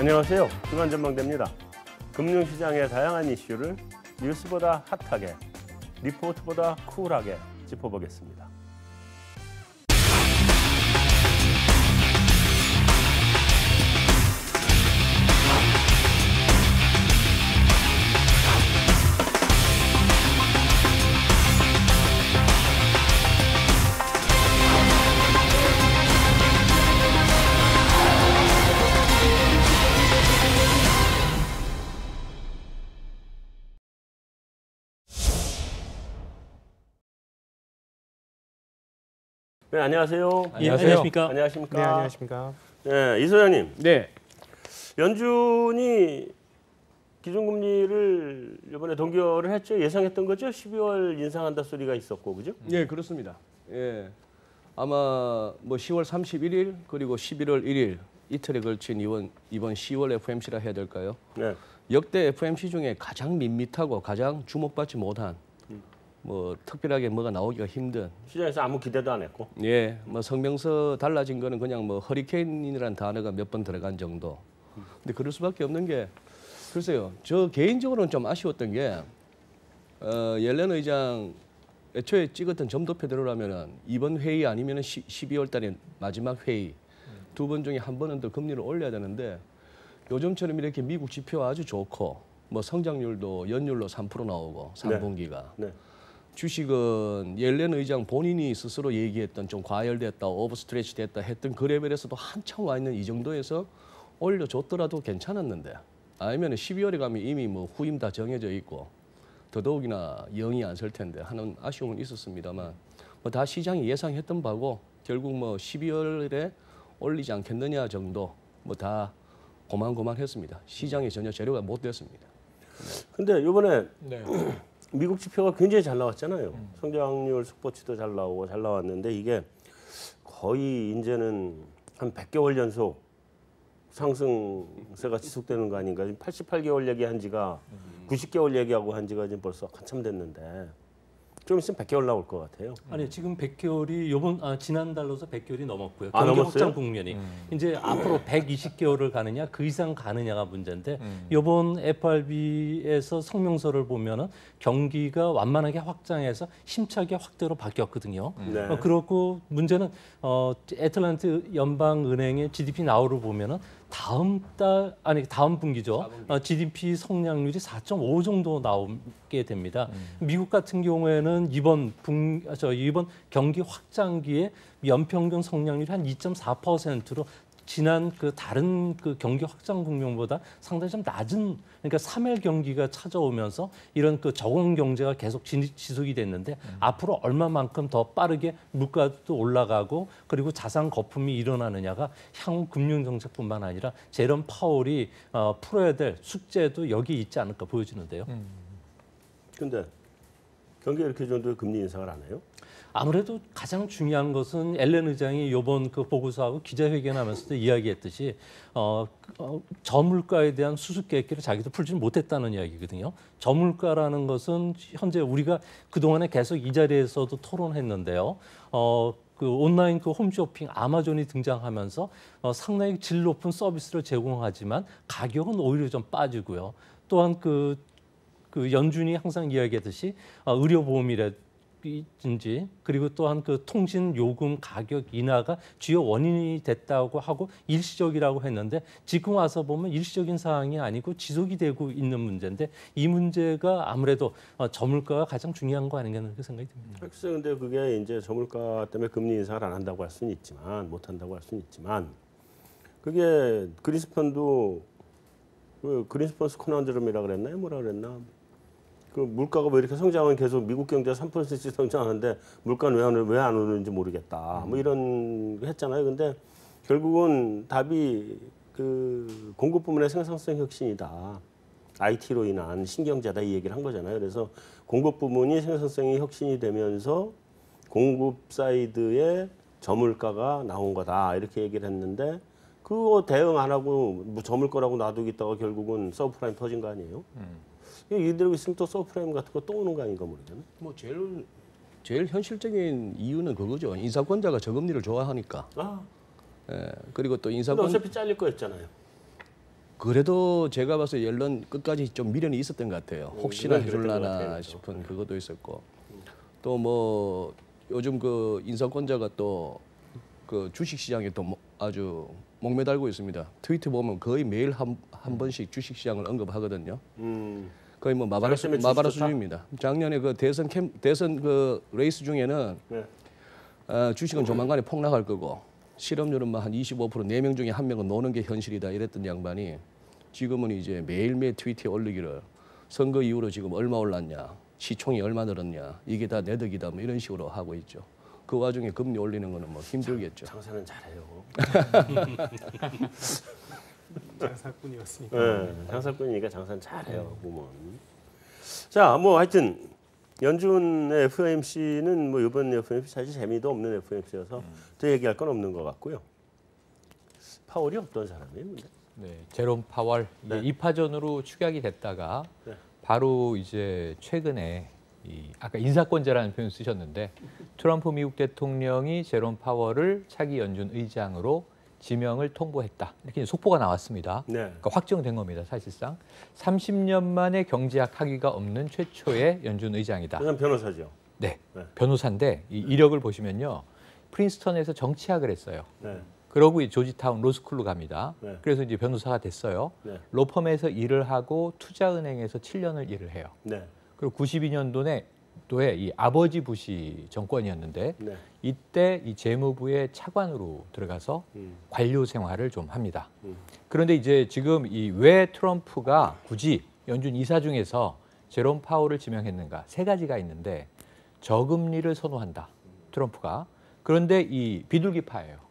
안녕하세요. 주간전망대입니다. 금융시장의 다양한 이슈를 뉴스보다 핫하게, 리포트보다 쿨하게 짚어보겠습니다. 네, 안녕하세요. 예, 안녕하십니까? 안녕하십니까? 네, 안녕하십니까? 네, 이 소장님. 네. 연준이 기준금리를 이번에 동결을 했죠? 예상했던 거죠? 12월 인상한다 소리가 있었고, 그죠? 네, 그렇습니다. 예. 아마 뭐 10월 31일 그리고 11월 1일 이틀에 걸친 이번 10월 FOMC라 해야 될까요? 네. 역대 FOMC 중에 가장 밋밋하고 가장 주목받지 못한 뭐 특별하게 뭐가 나오기가 힘든 시장에서 아무 기대도 안 했고. 예, 뭐 성명서 달라진 거는 그냥 뭐 허리케인이라는 단어가 몇 번 들어간 정도. 근데 그럴 수밖에 없는 게 글쎄요. 저 개인적으로는 좀 아쉬웠던 게 옐렌 의장 애초에 찍었던 점도표대로라면은 이번 회의 아니면은 12월 달에 마지막 회의 두 번 중에 한 번은 더 금리를 올려야 되는데 요즘처럼 이렇게 미국 지표 아주 좋고 뭐 성장률도 연율로 3% 나오고 3분기가. 네. 주식은 옐렌 의장 본인이 스스로 얘기했던 좀 과열됐다, 오버스트레치 됐다 했던 그 레벨에서도 한참 와 있는 이 정도에서 올려줬더라도 괜찮았는데 아니면 12월에 가면 이미 뭐 후임 다 정해져 있고 더더욱이나 영이 안 설 텐데 하는 아쉬움은 있었습니다만 뭐 다 시장이 예상했던 바고 결국 뭐 12월에 올리지 않겠느냐 정도 뭐 다 고만고만했습니다. 시장이 전혀 재료가 못 됐습니다. 근데 이번에 네. 미국 지표가 굉장히 잘 나왔잖아요. 성장률 속보치도 잘 나오고 잘 나왔는데 이게 거의 이제는 한 100개월 연속 상승세가 지속되는 거 아닌가. 지금 88개월 얘기한 지가 90개월 얘기하고 한 지가 지금 벌써 한참 됐는데 좀 있으면 100개월 나올 것 같아요. 아니 지금 100개월이 지난달로서 100개월이 넘었고요. 아, 경기 넘었어요? 확장 국면이 이제 앞으로 120개월을 가느냐 그 이상 가느냐가 문제인데 이번 FRB에서 성명서를 보면은 경기가 완만하게 확장해서 힘차게 확대로 바뀌었거든요. 네. 그렇고 문제는 애틀랜트 연방은행의 GDP 나우를 보면은 다음 분기죠. GDP 성장률이 4.5 정도 나오게 됩니다. 미국 같은 경우에는 이번 경기 확장기에 연평균 성장률이 한 2.4%로 지난 그 다른 그 경기 확장 국면보다 상당히 좀 낮은, 그러니까 3월 경기가 찾아오면서 이런 그 적응 경제가 계속 지속이 됐는데 앞으로 얼마만큼 더 빠르게 물가도 올라가고 그리고 자산 거품이 일어나느냐가 향후 금융 정책뿐만 아니라 제롬 파월이 풀어야 될 숙제도 여기 있지 않을까 보여지는데요. 근데 경기 이렇게 정도의 금리 인상을 안 해요? 아무래도 가장 중요한 것은 옐렌 의장이 이번 그 보고서하고 기자회견하면서도 이야기했듯이 저물가에 대한 수습계획기를 자기도 풀지는 못했다는 이야기거든요. 저물가라는 것은 현재 우리가 그동안에 계속 이 자리에서도 토론했는데요. 그 온라인 그 홈쇼핑 아마존이 등장하면서 상당히 질 높은 서비스를 제공하지만 가격은 오히려 좀 빠지고요. 또한 그 연준이 항상 이야기했듯이 의료보험이라든지 그리고 또한 그 통신 요금 가격 인하가 주요 원인이 됐다고 하고 일시적이라고 했는데 지금 와서 보면 일시적인 사항이 아니고 지속이 되고 있는 문제인데 이 문제가 아무래도 저물가가 가장 중요한 거 아닌가 그렇게 생각이 듭니다. 글쎄, 근데 그게 이제 저물가 때문에 금리 인상을 안 한다고 할 수는 있지만 못 한다고 할 수는 있지만 그게 그린스펀도 그 그린스펀스 코난드럼이라 그랬나요? 뭐라 그랬나? 그 물가가 왜 이렇게 성장은 계속 미국 경제가 3%씩 성장하는데 물가는 왜 안 오르는지 모르겠다. 뭐 이런 거 했잖아요. 근데 결국은 답이 그 공급 부문의 생산성 혁신이다. IT로 인한 신경제다 이 얘기를 한 거잖아요. 그래서 공급 부문이 생산성이 혁신이 되면서 공급 사이드에 저물가가 나온 거다. 이렇게 얘기를 했는데 그거 대응 안 하고 뭐 저물가라고 놔두겠다가 결국은 서브프라임 터진 거 아니에요? 이대로 있으면 또 서브프라임 같은 거 또 오는 거 아닌가 모르겠네. 뭐 제일 현실적인 이유는 그거죠. 인사권자가 저금리를 좋아하니까. 아, 예, 그리고 또 근데 인사권 어차피 잘릴 거였잖아요. 그래도 제가 봐서 옐런 끝까지 좀 미련이 있었던 것 같아요. 혹시나 그건 그랬던 것 해줄라나 같아요. 싶은 그것도 있었고 또 뭐 요즘 그 인사권자가 또 그 주식시장에 또 아주 목매달고 있습니다. 트위터 보면 거의 매일 한 번씩 주식시장을 언급하거든요. 거의 뭐 마바라 때문에 마바라 주식 좋다? 수준입니다. 작년에 그 대선 그 레이스 중에는 네. 주식은 조만간에 폭락할 거고 실업률은 한 25% 4명 중에 1명은 노는 게 현실이다 이랬던 양반이 지금은 이제 매일매일 트위터에 올리기를 선거 이후로 지금 얼마 올랐냐 시총이 얼마 늘었냐 이게 다 내 덕이다 뭐 이런 식으로 하고 있죠. 그 와중에 금리 올리는 거는 뭐 힘들겠죠. 장사는 잘해요. 장사꾼이었으니까. 네, 장사꾼이니까 장사는 잘해요. 보면. 자, 뭐 하여튼 연준의 FOMC는 뭐 이번 FOMC 사실 재미도 없는 FOMC여서 더 얘기할 건 없는 것 같고요. 파월이 어떤 사람이에요, 근데? 네, 제롬 파월 네. 2파전으로 추격이 됐다가 네. 바로 이제 최근에 아까 인사권자라는 표현 쓰셨는데 트럼프 미국 대통령이 제롬 파월을 차기 연준 의장으로 지명을 통보했다. 이렇게 속보가 나왔습니다. 네. 그러니까 확정된 겁니다. 사실상 30년 만에 경제학 학위가 없는 최초의 연준 의장이다. 그냥 변호사죠. 네, 네. 변호사인데 이 이력을 보시면요, 프린스턴에서 정치학을 했어요. 네. 그러고 이 조지타운 로스쿨로 갑니다. 네. 그래서 이제 변호사가 됐어요. 네. 로펌에서 일을 하고 투자은행에서 7년을 일을 해요. 네. 그리고 92년도에 이 아버지 부시 정권이었는데 네. 이때 이 재무부의 차관으로 들어가서 관료 생활을 좀 합니다. 그런데 이제 지금 이 왜 트럼프가 굳이 연준 이사 중에서 제롬 파월을 지명했는가? 세 가지가 있는데 저금리를 선호한다. 트럼프가. 그런데 이 비둘기파예요.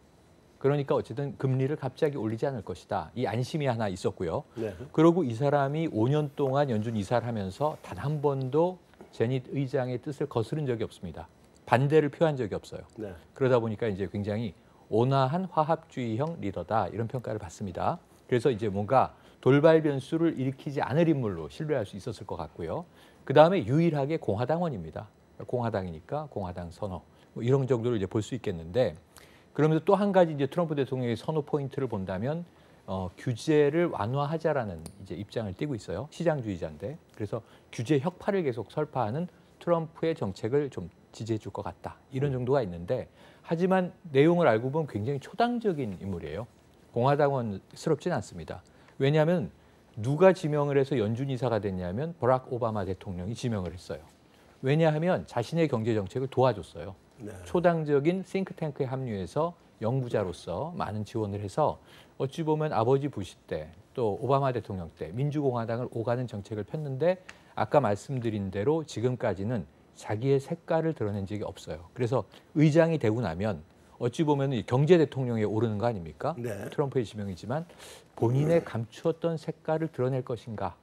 그러니까 어쨌든 금리를 갑자기 올리지 않을 것이다. 이 안심이 하나 있었고요. 네. 그리고 이 사람이 5년 동안 연준 이사를 하면서 단 한 번도 제닛 의장의 뜻을 거스른 적이 없습니다. 반대를 표한 적이 없어요. 네. 그러다 보니까 이제 굉장히 온화한 화합주의형 리더다 이런 평가를 받습니다. 그래서 이제 뭔가 돌발 변수를 일으키지 않을 인물로 신뢰할 수 있었을 것 같고요. 그 다음에 유일하게 공화당원입니다. 공화당이니까 공화당 선호 뭐 이런 정도를 이제 볼 수 있겠는데. 그러면서 또 한 가지 이제 트럼프 대통령의 선호 포인트를 본다면 규제를 완화하자라는 이제 입장을 띠고 있어요. 시장주의자인데 그래서 규제 혁파를 계속 설파하는 트럼프의 정책을 좀 지지해 줄 것 같다. 이런 정도가 있는데 하지만 내용을 알고 보면 굉장히 초당적인 인물이에요. 공화당원스럽진 않습니다. 왜냐하면 누가 지명을 해서 연준 이사가 됐냐면 버락 오바마 대통령이 지명을 했어요. 왜냐하면 자신의 경제 정책을 도와줬어요. 네. 초당적인 싱크탱크에 합류해서 연구자로서 많은 지원을 해서 어찌 보면 아버지 부시 때 또 오바마 대통령 때 민주공화당을 오가는 정책을 폈는데 아까 말씀드린 대로 지금까지는 자기의 색깔을 드러낸 적이 없어요. 그래서 의장이 되고 나면 어찌 보면 경제 대통령에 오르는 거 아닙니까? 네. 트럼프의 지명이지만 본인의 감추었던 색깔을 드러낼 것인가?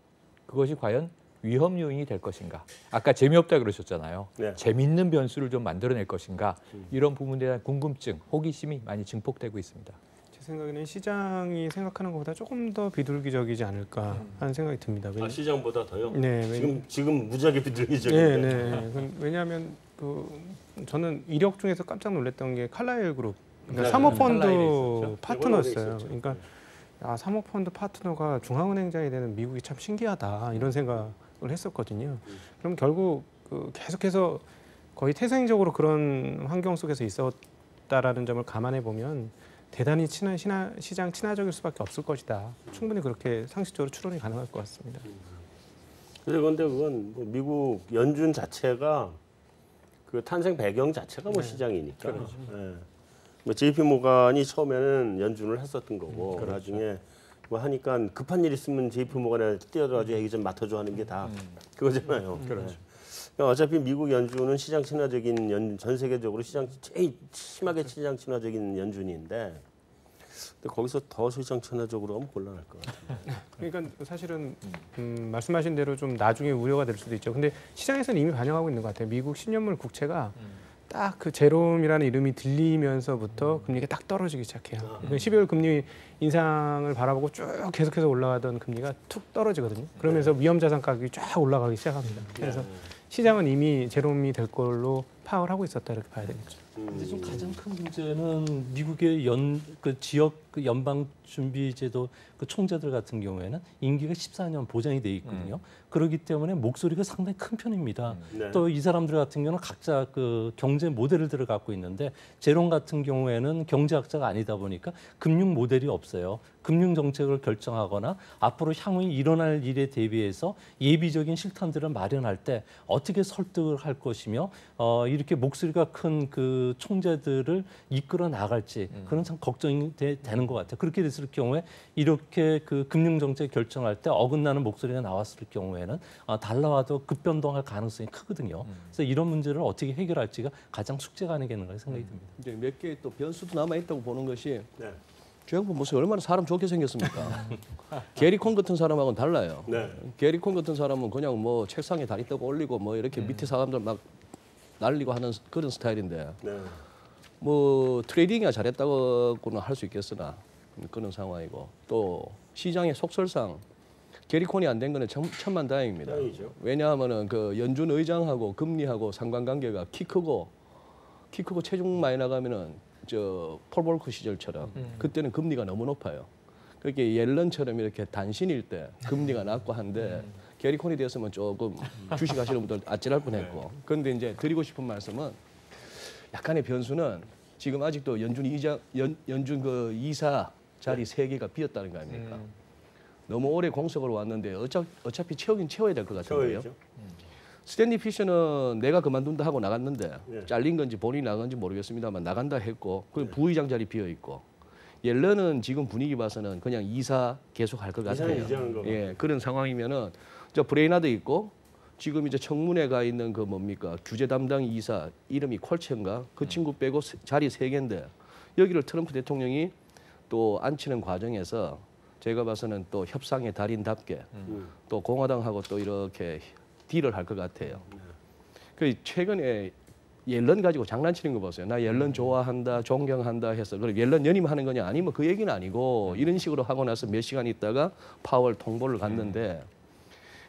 그것이 과연 위험 요인이 될 것인가? 아까 재미없다 그러셨잖아요. 네. 재밌는 변수를 좀 만들어낼 것인가? 이런 부분에 대한 궁금증, 호기심이 많이 증폭되고 있습니다. 제 생각에는 시장이 생각하는 것보다 조금 더 비둘기적이지 않을까 하는 생각이 듭니다. 아, 시장보다 더요? 네, 지금 무지하게 비둘기적인데. 네. 왜냐하면 저는 이력 중에서 깜짝 놀랐던 게 칼라일 그룹, 그러니까 네, 사모펀드 칼라일에 있었죠. 파트너였어요. 있었죠. 그러니까 사모펀드 파트너가 중앙은행장이 되는 미국이 참 신기하다 이런 생각을 했었거든요. 그럼 결국 계속해서 거의 태생적으로 그런 환경 속에서 있었다라는 점을 감안해 보면 대단히 시장 친화적일 수밖에 없을 것이다. 충분히 그렇게 상식적으로 추론이 가능할 것 같습니다. 그런데 그건 뭐 미국 연준 자체가 그 탄생 배경 자체가 뭐 시장이니까. 그렇죠. 예. 뭐 JP 모간이 처음에는 연준을 했었던 거고 나중에 뭐 하니까 급한 일 있으면 JP 모간에 뛰어들어가지고 얘기 좀 맡아줘 하는 게 다 그거잖아요. 그렇죠. 그러니까 어차피 미국 연준은 시장 친화적인 전 세계적으로 제일 심하게 시장 친화적인 연준인데 근데 거기서 더 시장 친화적으로 하면 곤란할 것 같아요. 그러니까 사실은 말씀하신 대로 좀 나중에 우려가 될 수도 있죠. 근데 시장에서는 이미 반영하고 있는 것 같아요. 미국 10년물 국채가 딱 그 제롬이라는 이름이 들리면서부터 금리가 딱 떨어지기 시작해요. 그러니까 12월 금리 인상을 바라보고 쭉 계속해서 올라가던 금리가 툭 떨어지거든요. 그러면서 위험 자산 가격이 쫙 올라가기 시작합니다. 그래서 시장은 이미 제롬이 될 걸로 파악을 하고 있었다 이렇게 봐야 되겠죠. 근데 좀 가장 큰 문제는 미국의 그 지역 그 연방 준비제도 그 총재들 같은 경우에는 임기가 14년 보장이 돼 있거든요. 그렇기 때문에 목소리가 상당히 큰 편입니다. 네. 또 이 사람들 같은 경우는 각자 그 경제 모델을 들어 갖고 있는데 제롬 같은 경우에는 경제학자가 아니다 보니까 금융 모델이 없어요. 금융 정책을 결정하거나 앞으로 향후 일어날 일에 대비해서 예비적인 실탄들을 마련할 때 어떻게 설득을 할 것이며 이렇게 목소리가 큰 그 총재들을 이끌어 나갈지 그런 참 걱정이 되는 것 같아요. 그렇게 됐을 경우에 이렇게 그 금융 정책 결정할 때 어긋나는 목소리가 나왔을 경우에는 달러화도 급변동할 가능성이 크거든요. 그래서 이런 문제를 어떻게 해결할지가 가장 숙제가 아니겠는가 생각이 듭니다. 이제 몇 개 또 변수도 남아 있다고 보는 것이 네. 저 양반 모습이 얼마나 사람 좋게 생겼습니까? 게리 콘 같은 사람하고는 달라요. 네. 게리 콘 같은 사람은 그냥 뭐 책상에 다리 떠고 올리고 뭐 이렇게 밑에 사람들 막 날리고 하는 그런 스타일인데 네. 뭐 트레이딩이야 잘했다고는 할 수 있겠으나 그런 상황이고 또 시장의 속설상 게리 콘이 안 된 거는 천만다행입니다. 다행이죠. 왜냐하면은 그 연준 의장하고 금리하고 상관관계가 키 크고 체중 많이 나가면은 저 폴 볼커 시절처럼 그때는 금리가 너무 높아요. 그렇게 옐런처럼 이렇게 단신일 때 금리가 낮고 한데 게리 콘이 됐으면 조금 주식하시는 분들 아찔할 뻔했고. 그런데 이제 드리고 싶은 말씀은 약간의 변수는 지금 아직도 연준 그 이사 자리 3개가 비었다는 거 아닙니까? 너무 오래 공석으로 왔는데 어차피 채우긴 채워야 될 것 같은데요. 채워야죠. 스탠리 피셔는 내가 그만둔다 하고 나갔는데 네. 잘린 건지 본인이 나간 건지 모르겠습니다만 나간다 했고 그 부의장 자리 비어 있고 옐런은 지금 분위기 봐서는 그냥 이사 계속 할 것 같아요. 이사는 거. 예, 그런 상황이면은 저 브레이나드 있고 지금 이제 청문회 가 있는 그 뭡니까 규제 담당 이사 이름이 콜체인가 그 친구 빼고 자리 3개인데 여기를 트럼프 대통령이 또 앉히는 과정에서 제가 봐서는 또 협상의 달인답게 또 공화당하고 또 이렇게 딜을 할 것 같아요. 그 최근에 옐런 가지고 장난치는 거 보세요. 나 옐런 좋아한다, 존경한다 해서 그럼 옐런 연임하는 거냐? 아니면 그 얘기는 아니고 이런 식으로 하고 나서 몇 시간 있다가 파월 통보를 갔는데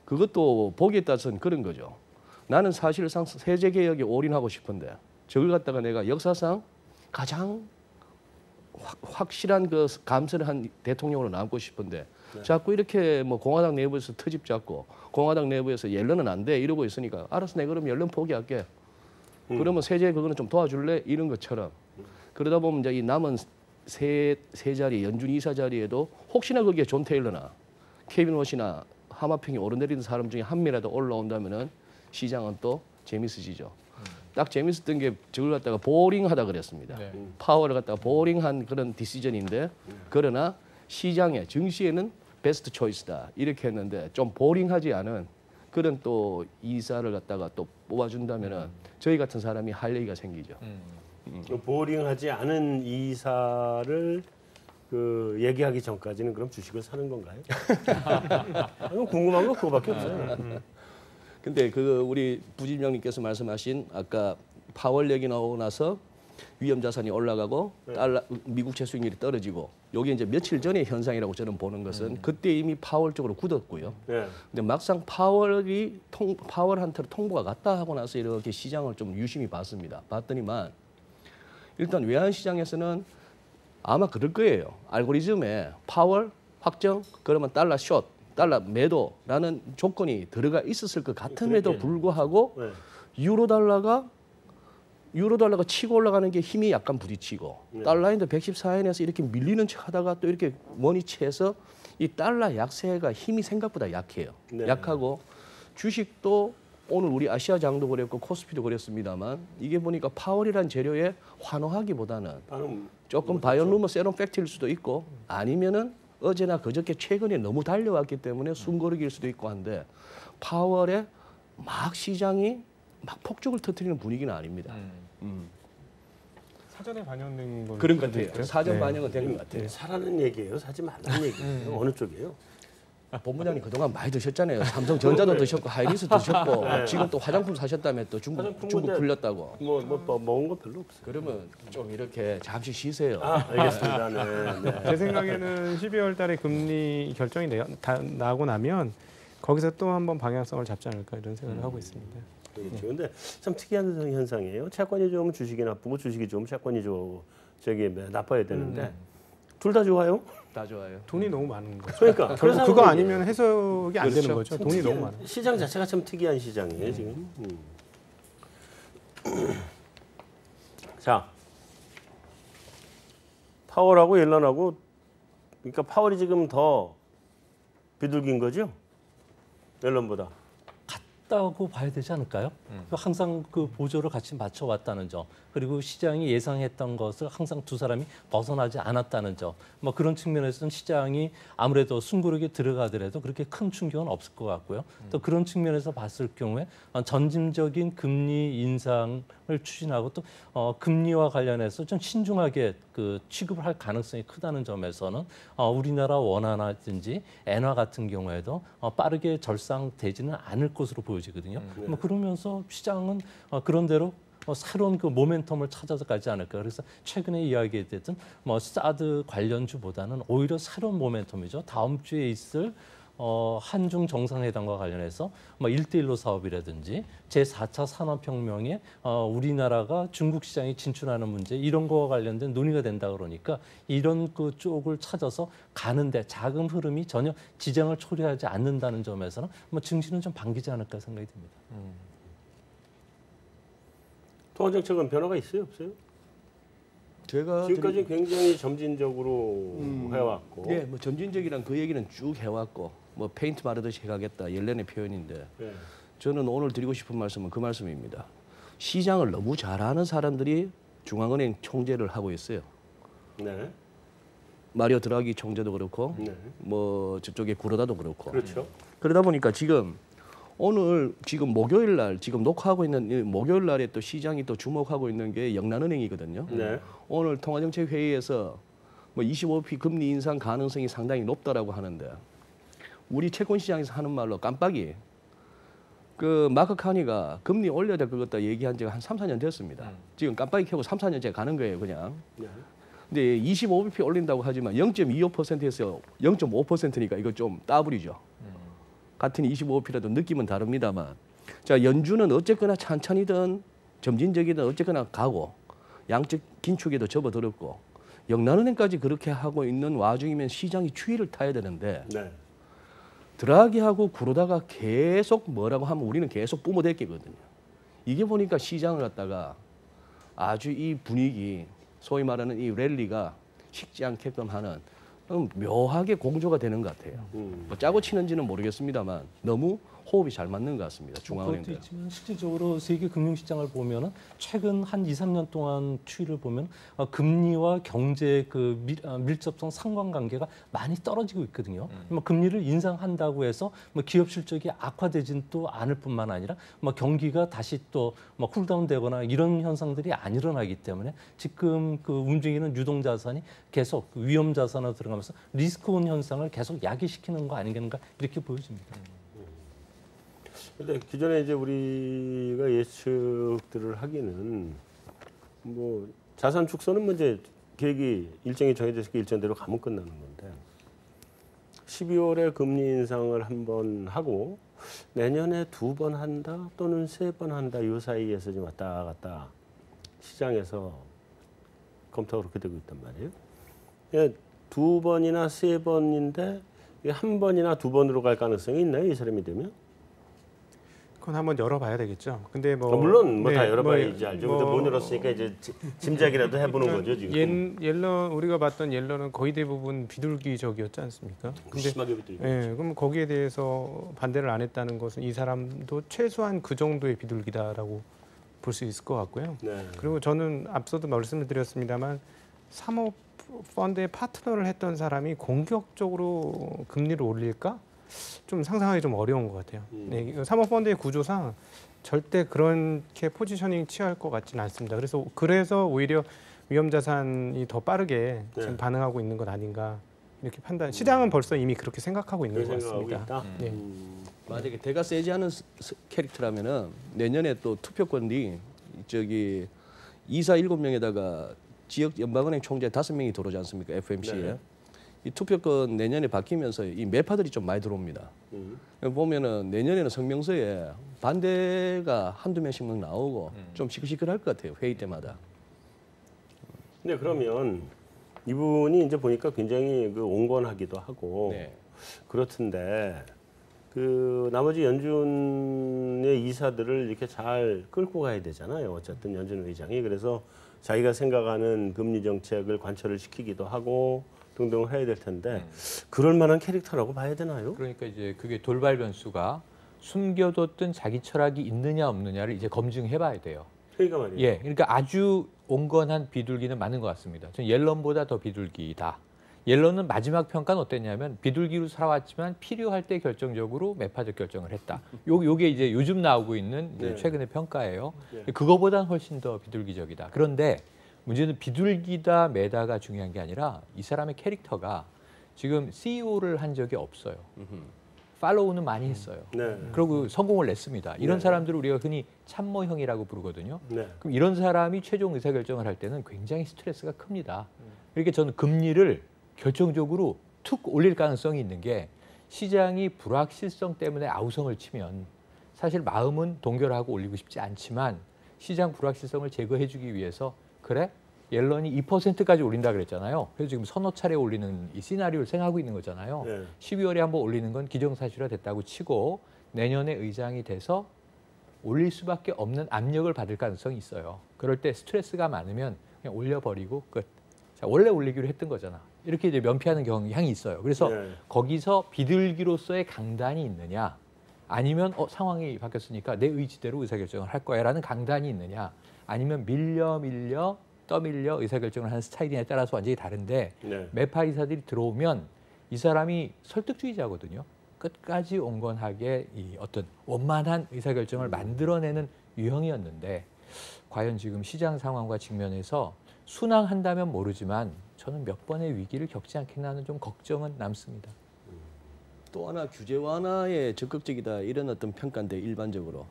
그것도 보기에 따라서는 그런 거죠. 나는 사실상 세제 개혁에 올인하고 싶은데 저걸 갖다가 내가 역사상 가장 확실한 그 감세를 한 대통령으로 남고 싶은데 자꾸 이렇게 뭐 공화당 내부에서 트집 잡고 공화당 내부에서 옐런은 안 돼 이러고 있으니까 알았어 내가 그럼 옐런 포기할게. 그러면 세제 그거는 좀 도와줄래 이런 것처럼 그러다 보면 이제 이 남은 세 자리 연준 이사 자리에도 혹시나 거기에 존 테일러나 케빈 워시나 하마평이 오르내리는 사람 중에 한 명이라도 올라온다면은 시장은 또 재밌어지죠. 딱 재밌었던 게 저걸 갖다가 보링하다 그랬습니다. 네. 파월을 갖다가 보링한 그런 디시전인데 그러나 시장에 증시에는 베스트 초이스다 이렇게 했는데 좀 보링하지 않은 그런 또 이사를 갖다가 또 뽑아준다면은 저희 같은 사람이 할 얘기가 생기죠. 보링하지 않은 이사를 그 얘기하기 전까지는 그럼 주식을 사는 건가요? 아니, 궁금한 거 그거밖에 없어요. 근데 그 우리 부진장님께서 말씀하신 아까 파월 얘기 나오고 나서 위험 자산이 올라가고 달러 미국 채수익률이 떨어지고 여기 이제 며칠 전의 현상이라고 저는 보는 것은 그때 이미 파월 쪽으로 굳었고요. 네. 근데 막상 파월한테로 통보가 갔다 하고 나서 이렇게 시장을 좀 유심히 봤습니다. 봤더니만 일단 외환 시장에서는 아마 그럴 거예요. 알고리즘에 파월 확정 그러면 달러 숏, 달러 매도라는 조건이 들어가 있었을 것 같음에도 불구하고 네. 유로 달러가 치고 올라가는 게 힘이 약간 부딪히고 달러인데 114엔에서 이렇게 밀리는 척 하다가 또 이렇게 원위치해서 이 달러 약세가 힘이 생각보다 약해요. 네. 약하고 주식도 오늘 우리 아시아장도 그랬고 코스피도 그랬습니다만 이게 보니까 파월이란 재료에 환호하기보다는 조금 바이언 루머 세럼 팩트일 수도 있고 아니면은 어제나 그저께 최근에 너무 달려왔기 때문에 숨고르기일 수도 있고 한데 파월에 막 시장이 막 폭죽을 터뜨리는 분위기는 아닙니다. 사전에 반영된 건 그런 것 같아요. 사전 네. 반영은 된 것 같아요. 사라는 얘기예요? 사지 말라는 얘기예요? 어느 쪽이에요? 본부장님 그동안 많이 드셨잖아요. 삼성전자도 드셨고 하이닉스 드셨고 지금 또 화장품 사셨다며 또 중국 풀렸다고. 뭐 먹은 거 별로 없어요. 그러면 좀 이렇게 잠시 쉬세요. 알겠습니다. 네. 제 생각에는 12월 달에 금리 결정이 나고 나면 거기서 또 한번 방향성을 잡지 않을까 이런 생각을 하고 있습니다. 그렇죠. 근데 참 특이한 현상이에요. 채권이 좋으면 주식이 나쁘고 주식이 좋으면 채권이 저기 나빠야 되는데 둘 다 좋아요. 다 좋아요. 돈이 너무 많은 거죠. 그러니까 결국 그거 아니면 해석이 안 되는 거죠. 돈이 너무 많아. 시장 자체가 참 특이한 시장이에요 지금. 자, 파월하고 옐런하고 그러니까 파월이 지금 더 비둘기인 거죠? 옐런보다. 같다고 봐야 되지 않을까요? 항상 그 보조를 같이 맞춰왔다는 점, 그리고 시장이 예상했던 것을 항상 두 사람이 벗어나지 않았다는 점, 뭐 그런 측면에서는 시장이 아무래도 숨고르게 들어가더라도 그렇게 큰 충격은 없을 것 같고요. 또 그런 측면에서 봤을 경우에 전짐적인 금리 인상을 추진하고 또 금리와 관련해서 좀 신중하게 그 취급을 할 가능성이 크다는 점에서는 우리나라 원화라든지 엔화 같은 경우에도 빠르게 절상되지는 않을 것으로 보여지거든요. 뭐 그러면서 시장은 그런 대로 새로운 그 모멘텀을 찾아서 가지 않을까. 그래서 최근에 이야기했던 뭐 사드 관련주보다는 오히려 새로운 모멘텀이죠. 다음 주에 있을 한중 정상회담과 관련해서 뭐 1대1로 사업이라든지 제4차 산업혁명에 우리나라가 중국 시장에 진출하는 문제 이런 거와 관련된 논의가 된다 그러니까 이런 그 쪽을 찾아서 가는데 자금 흐름이 전혀 지장을 초래하지 않는다는 점에서는 뭐 증시는 좀 반기지 않을까 생각이 듭니다. 통화 정책은 변화가 있어요, 없어요? 제가 지금까지 굉장히 점진적으로 해왔고. 예, 뭐 점진적이란 그 얘기는 쭉 해왔고 뭐 페인트 바르듯이 해가겠다 옐렌의 표현인데 네. 저는 오늘 드리고 싶은 말씀은 그 말씀입니다. 시장을 너무 잘 아는 사람들이 중앙은행 총재를 하고 있어요. 네. 마리오 드라기 총재도 그렇고 네. 뭐 저쪽에 구로다도 그렇고 그렇죠. 그러다 보니까 지금 오늘 지금 목요일 날 지금 녹화하고 있는 이 목요일 날에 또 시장이 또 주목하고 있는 게 영란은행이거든요. 네. 오늘 통화정책 회의에서 뭐 25p 금리 인상 가능성이 상당히 높다라고 하는데 우리 채권 시장에서 하는 말로 깜빡이 그 마크 카니가 금리 올려야 될 것 같다 얘기한 지가 한 3, 4년 됐습니다. 지금 깜빡이 켜고 3, 4년째 가는 거예요, 그냥. 네. 근데 25bp 올린다고 하지만 0.25%에서 0.5%니까 이거 좀 따블이죠. 같은 25bp라도 느낌은 다릅니다만 자 연준은 어쨌거나 찬찬히든 점진적이든 어쨌거나 가고 양적 긴축에도 접어들었고 영란은행까지 그렇게 하고 있는 와중이면 시장이 추이를 타야 되는데 네. 드라기하고 구로다가 계속 뭐라고 하면 우리는 계속 뿜어댔겠거든요. 이게 보니까 시장을 갖다가 아주 이 분위기 소위 말하는 이 랠리가 식지 않게끔 하는 묘하게 공조가 되는 것 같아요. 뭐 짜고 치는지는 모르겠습니다만 너무 호흡이 잘 맞는 것 같습니다. 그것도 중앙은행들. 있지만 실질적으로 세계 금융시장을 보면은 최근 한 2, 3년 동안 추이를 보면 금리와 경제 그 밀접성 상관관계가 많이 떨어지고 있거든요. 뭐 금리를 인상한다고 해서 뭐 기업 실적이 악화되진 또 않을 뿐만 아니라 뭐 경기가 다시 또 뭐 쿨다운되거나 이런 현상들이 안 일어나기 때문에 지금 그 움직이는 유동 자산이 계속 위험 자산으로 들어가면서 리스크온 현상을 계속 야기시키는 거 아닌가 이렇게 보여집니다. 근데 기존에 이제 우리가 예측들을 하기는 뭐 자산 축소는 뭐 이제 계획이 일정이 정해져서 그 일정대로 가면 끝나는 건데 12월에 금리 인상을 한 번 하고 내년에 2번 한다 또는 3번 한다 이 사이에서 좀 왔다 갔다 시장에서 검토가 그렇게 되고 있단 말이에요. 2번이나 3번인데 한 번이나 2번으로 갈 가능성이 있나요? 이 사람이 되면? 그건 한번 열어봐야 되겠죠. 근데 뭐 물론 뭐 다 네, 열어봐야지 알죠. 근데 못 열었으니까 이제 짐작이라도 해보는 거죠 지금. 옐런 우리가 봤던 옐런은 거의 대부분 비둘기적이었지 않습니까? 근데 심하게 비둘기. 예, 그럼 거기에 대해서 반대를 안 했다는 것은 이 사람도 최소한 그 정도의 비둘기다라고 볼 수 있을 것 같고요. 네. 그리고 저는 앞서도 말씀을 드렸습니다만 사모 펀드의 파트너를 했던 사람이 공격적으로 금리를 올릴까? 좀 상상하기 좀 어려운 것 같아요. 네, 사모펀드의 구조상 절대 그렇게 포지셔닝 취할 것 같지는 않습니다. 그래서 오히려 위험 자산이 더 빠르게 지금 반응하고 있는 것 아닌가 이렇게 판단. 시장은 벌써 이미 그렇게 생각하고 있는 것 같습니다. 있다. 네. 만약에 대가 세지 않은 캐릭터라면은 내년에 또 투표권이 저기 이사 7명에다가 지역 연방은행 총재 5명이 들어오지 않습니까? FMC에. 네. 이 투표권 내년에 바뀌면서 이 매파들이 좀 많이 들어옵니다. 보면은 내년에는 성명서에 반대가 한두 명씩만 나오고 좀 시끌시끌할 것 같아요. 회의 때마다. 근데 그러면 이분이 이제 보니까 굉장히 그 온건하기도 하고 네. 그렇던데 그 나머지 연준의 이사들을 이렇게 잘 끌고 가야 되잖아요. 어쨌든 연준 의장이 그래서 자기가 생각하는 금리 정책을 관철을 시키기도 하고 등등 해야 될 텐데 그럴 만한 캐릭터라고 봐야 되나요? 그러니까 이제 그게 돌발 변수가 숨겨뒀던 자기 철학이 있느냐 없느냐를 이제 검증해봐야 돼요. 그러니까 말이에요. 예, 그러니까 아주 온건한 비둘기는 맞는 것 같습니다. 전 옐런보다 더 비둘기다. 옐런은 마지막 평가는 어땠냐면 비둘기로 살아왔지만 필요할 때 결정적으로 매파적 결정을 했다. 요게 이제 요즘 나오고 있는 이제 네. 최근의 평가예요. 네. 그거보다는 훨씬 더 비둘기적이다. 그런데 문제는 비둘기다 매다가 중요한 게 아니라 이 사람의 캐릭터가 지금 CEO를 한 적이 없어요. 팔로우는 많이 했어요. 네. 그리고 성공을 냈습니다. 이런 네. 사람들을 우리가 흔히 참모형이라고 부르거든요. 네. 그럼 이런 사람이 최종 의사결정을 할 때는 굉장히 스트레스가 큽니다. 그러니까 저는 금리를 결정적으로 툭 올릴 가능성이 있는 게 시장이 불확실성 때문에 아우성을 치면 사실 마음은 동결하고 올리고 싶지 않지만 시장 불확실성을 제거해주기 위해서 그래? 옐런이 2%까지 올린다 그랬잖아요. 그래서 지금 서너 차례 올리는 이 시나리오를 생각하고 있는 거잖아요. 네. 12월에 한번 올리는 건 기정사실화 됐다고 치고 내년에 의장이 돼서 올릴 수밖에 없는 압력을 받을 가능성이 있어요. 그럴 때 스트레스가 많으면 그냥 올려버리고 끝. 자, 원래 올리기로 했던 거잖아. 이렇게 이제 면피하는 경향이 있어요. 그래서 네. 거기서 비둘기로서의 강단이 있느냐 아니면 상황이 바뀌었으니까 내 의지대로 의사결정을 할 거야라는 강단이 있느냐 아니면 밀려 떠밀려 의사결정을 하는 스타일이냐에 따라서 완전히 다른데 네. 매파 이사들이 들어오면 이 사람이 설득주의자거든요. 끝까지 온건하게 이 어떤 원만한 의사결정을 만들어내는 유형이었는데 과연 지금 시장 상황과 직면해서 순항한다면 모르지만 저는 몇 번의 위기를 겪지 않겠나 하는 좀 걱정은 남습니다. 또 하나 규제 완화에 적극적이다 이런 어떤 평가인데 일반적으로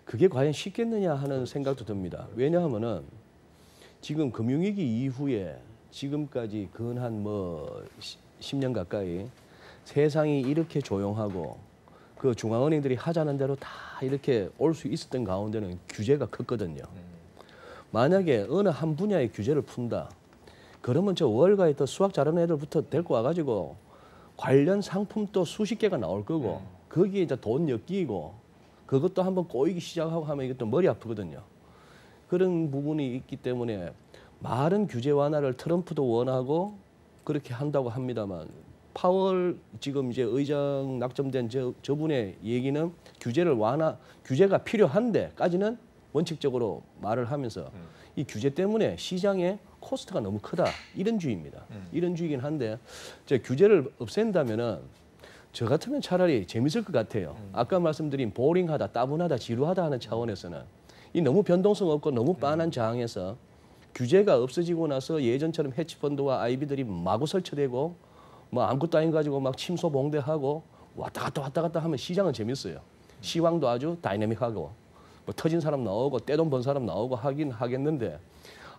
그게 과연 쉽겠느냐 하는 생각도 듭니다. 왜냐하면은 지금 금융위기 이후에 지금까지 근한 10년 가까이 세상이 이렇게 조용하고 그 중앙은행들이 하자는 대로 다 이렇게 올 수 있었던 가운데는 규제가 컸거든요. 만약에 어느 한 분야의 규제를 푼다. 그러면 저 월가에 또 수학 잘하는 애들부터 데리고 와가지고 관련 상품도 수십 개가 나올 거고 거기에 이제 돈 엮이고 그것도 한번 꼬이기 시작하고 하면 이것도 머리 아프거든요. 그런 부분이 있기 때문에 말은 규제 완화를 트럼프도 원하고 그렇게 한다고 합니다만 파월 지금 이제 의장 낙점된 저분의 얘기는 규제가 필요한데까지는 원칙적으로 말을 하면서 이 규제 때문에 시장에 코스트가 너무 크다 이런 주의입니다. 이런 주의긴 한데 이제 규제를 없앤다면은 저 같으면 차라리 재밌을 것 같아요. 아까 말씀드린 보링하다, 따분하다, 지루하다 하는 차원에서는 이 너무 변동성 없고 너무 빤한 장에서 규제가 없어지고 나서 예전처럼 해치펀드와 아이비들이 마구 설치되고 뭐 아무것도 아닌 가지고 막 침소봉대하고 왔다 갔다 하면 시장은 재밌어요. 시황도 아주 다이내믹하고 뭐 터진 사람 나오고 떼돈 번 사람 나오고 하긴 하겠는데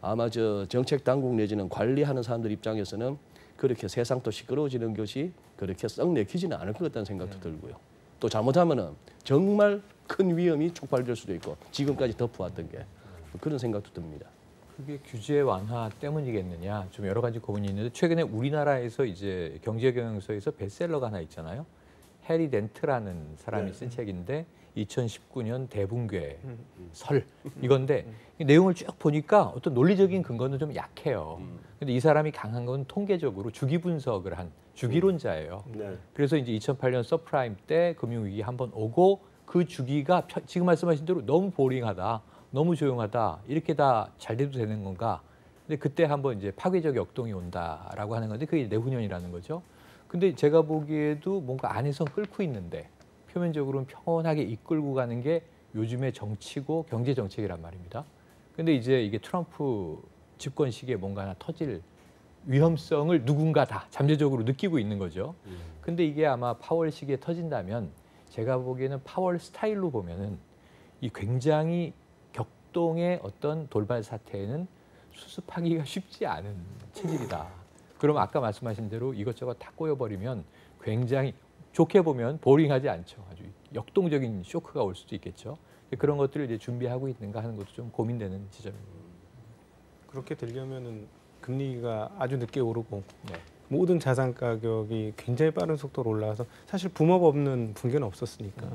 아마 저 정책 당국 내지는 관리하는 사람들 입장에서는 그렇게 세상도 시끄러워지는 것이 그렇게 썩 내키지는 않을 것 같다는 생각도 들고요. 또 잘못하면은 정말 큰 위험이 촉발될 수도 있고 지금까지 덮어왔던 게 그런 생각도 듭니다. 그게 규제 완화 때문이겠느냐 좀 여러 가지 고민이 있는데 최근에 우리나라에서 이제 경제경영서에서 베스트셀러가 하나 있잖아요. 해리 덴트라는 사람이 쓴 책인데 2019년 대붕괴 설 이건데 이 내용을 쭉 보니까 어떤 논리적인 근거는 좀 약해요. 근데 이 사람이 강한 건 통계적으로 주기 분석을 한 주기론자예요. 네. 그래서 이제 2008년 서프라임 때 금융위기 한번 오고 그 주기가 지금 말씀하신 대로 너무 보링하다. 너무 조용하다. 이렇게 다 잘 돼도 되는 건가? 근데 그때 한번 이제 파괴적 역동이 온다라고 하는 건데 그게 내후년이라는 거죠. 근데 제가 보기에도 뭔가 안에서 끌고 있는데 표면적으로는 평온하게 이끌고 가는 게 요즘의 정치고 경제 정책이란 말입니다. 근데 이제 이게 트럼프 집권 시기에 뭔가 하나 터질 위험성을 누군가 다 잠재적으로 느끼고 있는 거죠. 근데 이게 아마 파월 시기에 터진다면 제가 보기에는 파월 스타일로 보면은 이 굉장히 격동의 어떤 돌발 사태에는 수습하기가 쉽지 않은 체질이다. 그럼 아까 말씀하신 대로 이것저것 다 꼬여버리면 굉장히 좋게 보면 보링하지 않죠. 아주 역동적인 쇼크가 올 수도 있겠죠. 그런 것들을 이제 준비하고 있는가 하는 것도 좀 고민되는 지점입니다. 그렇게 되려면은 금리가 아주 늦게 오르고 네. 모든 자산 가격이 굉장히 빠른 속도로 올라와서 사실 붐업 없는 분기는 없었으니까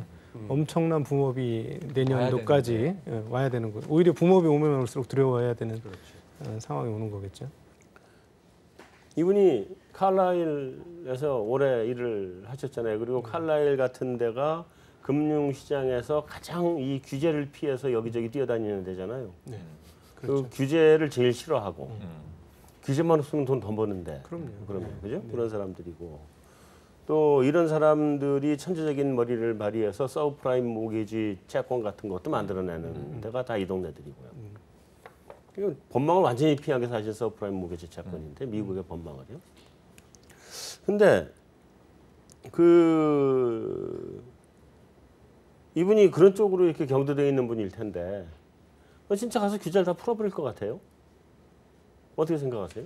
엄청난 붐업이 내년도까지 와야 되는 거예요. 오히려 붐업이 오면 올수록 두려워해야 되는 상황이 오는 거겠죠. 이분이 칼라일에서 오래 일을 하셨잖아요. 그리고 칼라일 같은 데가 금융시장에서 가장 이 규제를 피해서 여기저기 뛰어다니는 데잖아요. 네. 그 규제를 제일 싫어하고 규제만 없으면 돈 더 버는데. 그러면 그죠? 그런 사람들이고 또 이런 사람들이 천재적인 머리를 발휘해서 서브프라임 모기지 채권 같은 것도 만들어내는 데가 다 이 동네들이고요. 이거 법망을 완전히 피하게 사실 서브프라임 모기지 채권인데 미국의 법망을요. 근데 이분이 그런 쪽으로 이렇게 경도되어 있는 분일 텐데 진짜 가서 규제를 다 풀어버릴 것 같아요. 어떻게 생각하세요?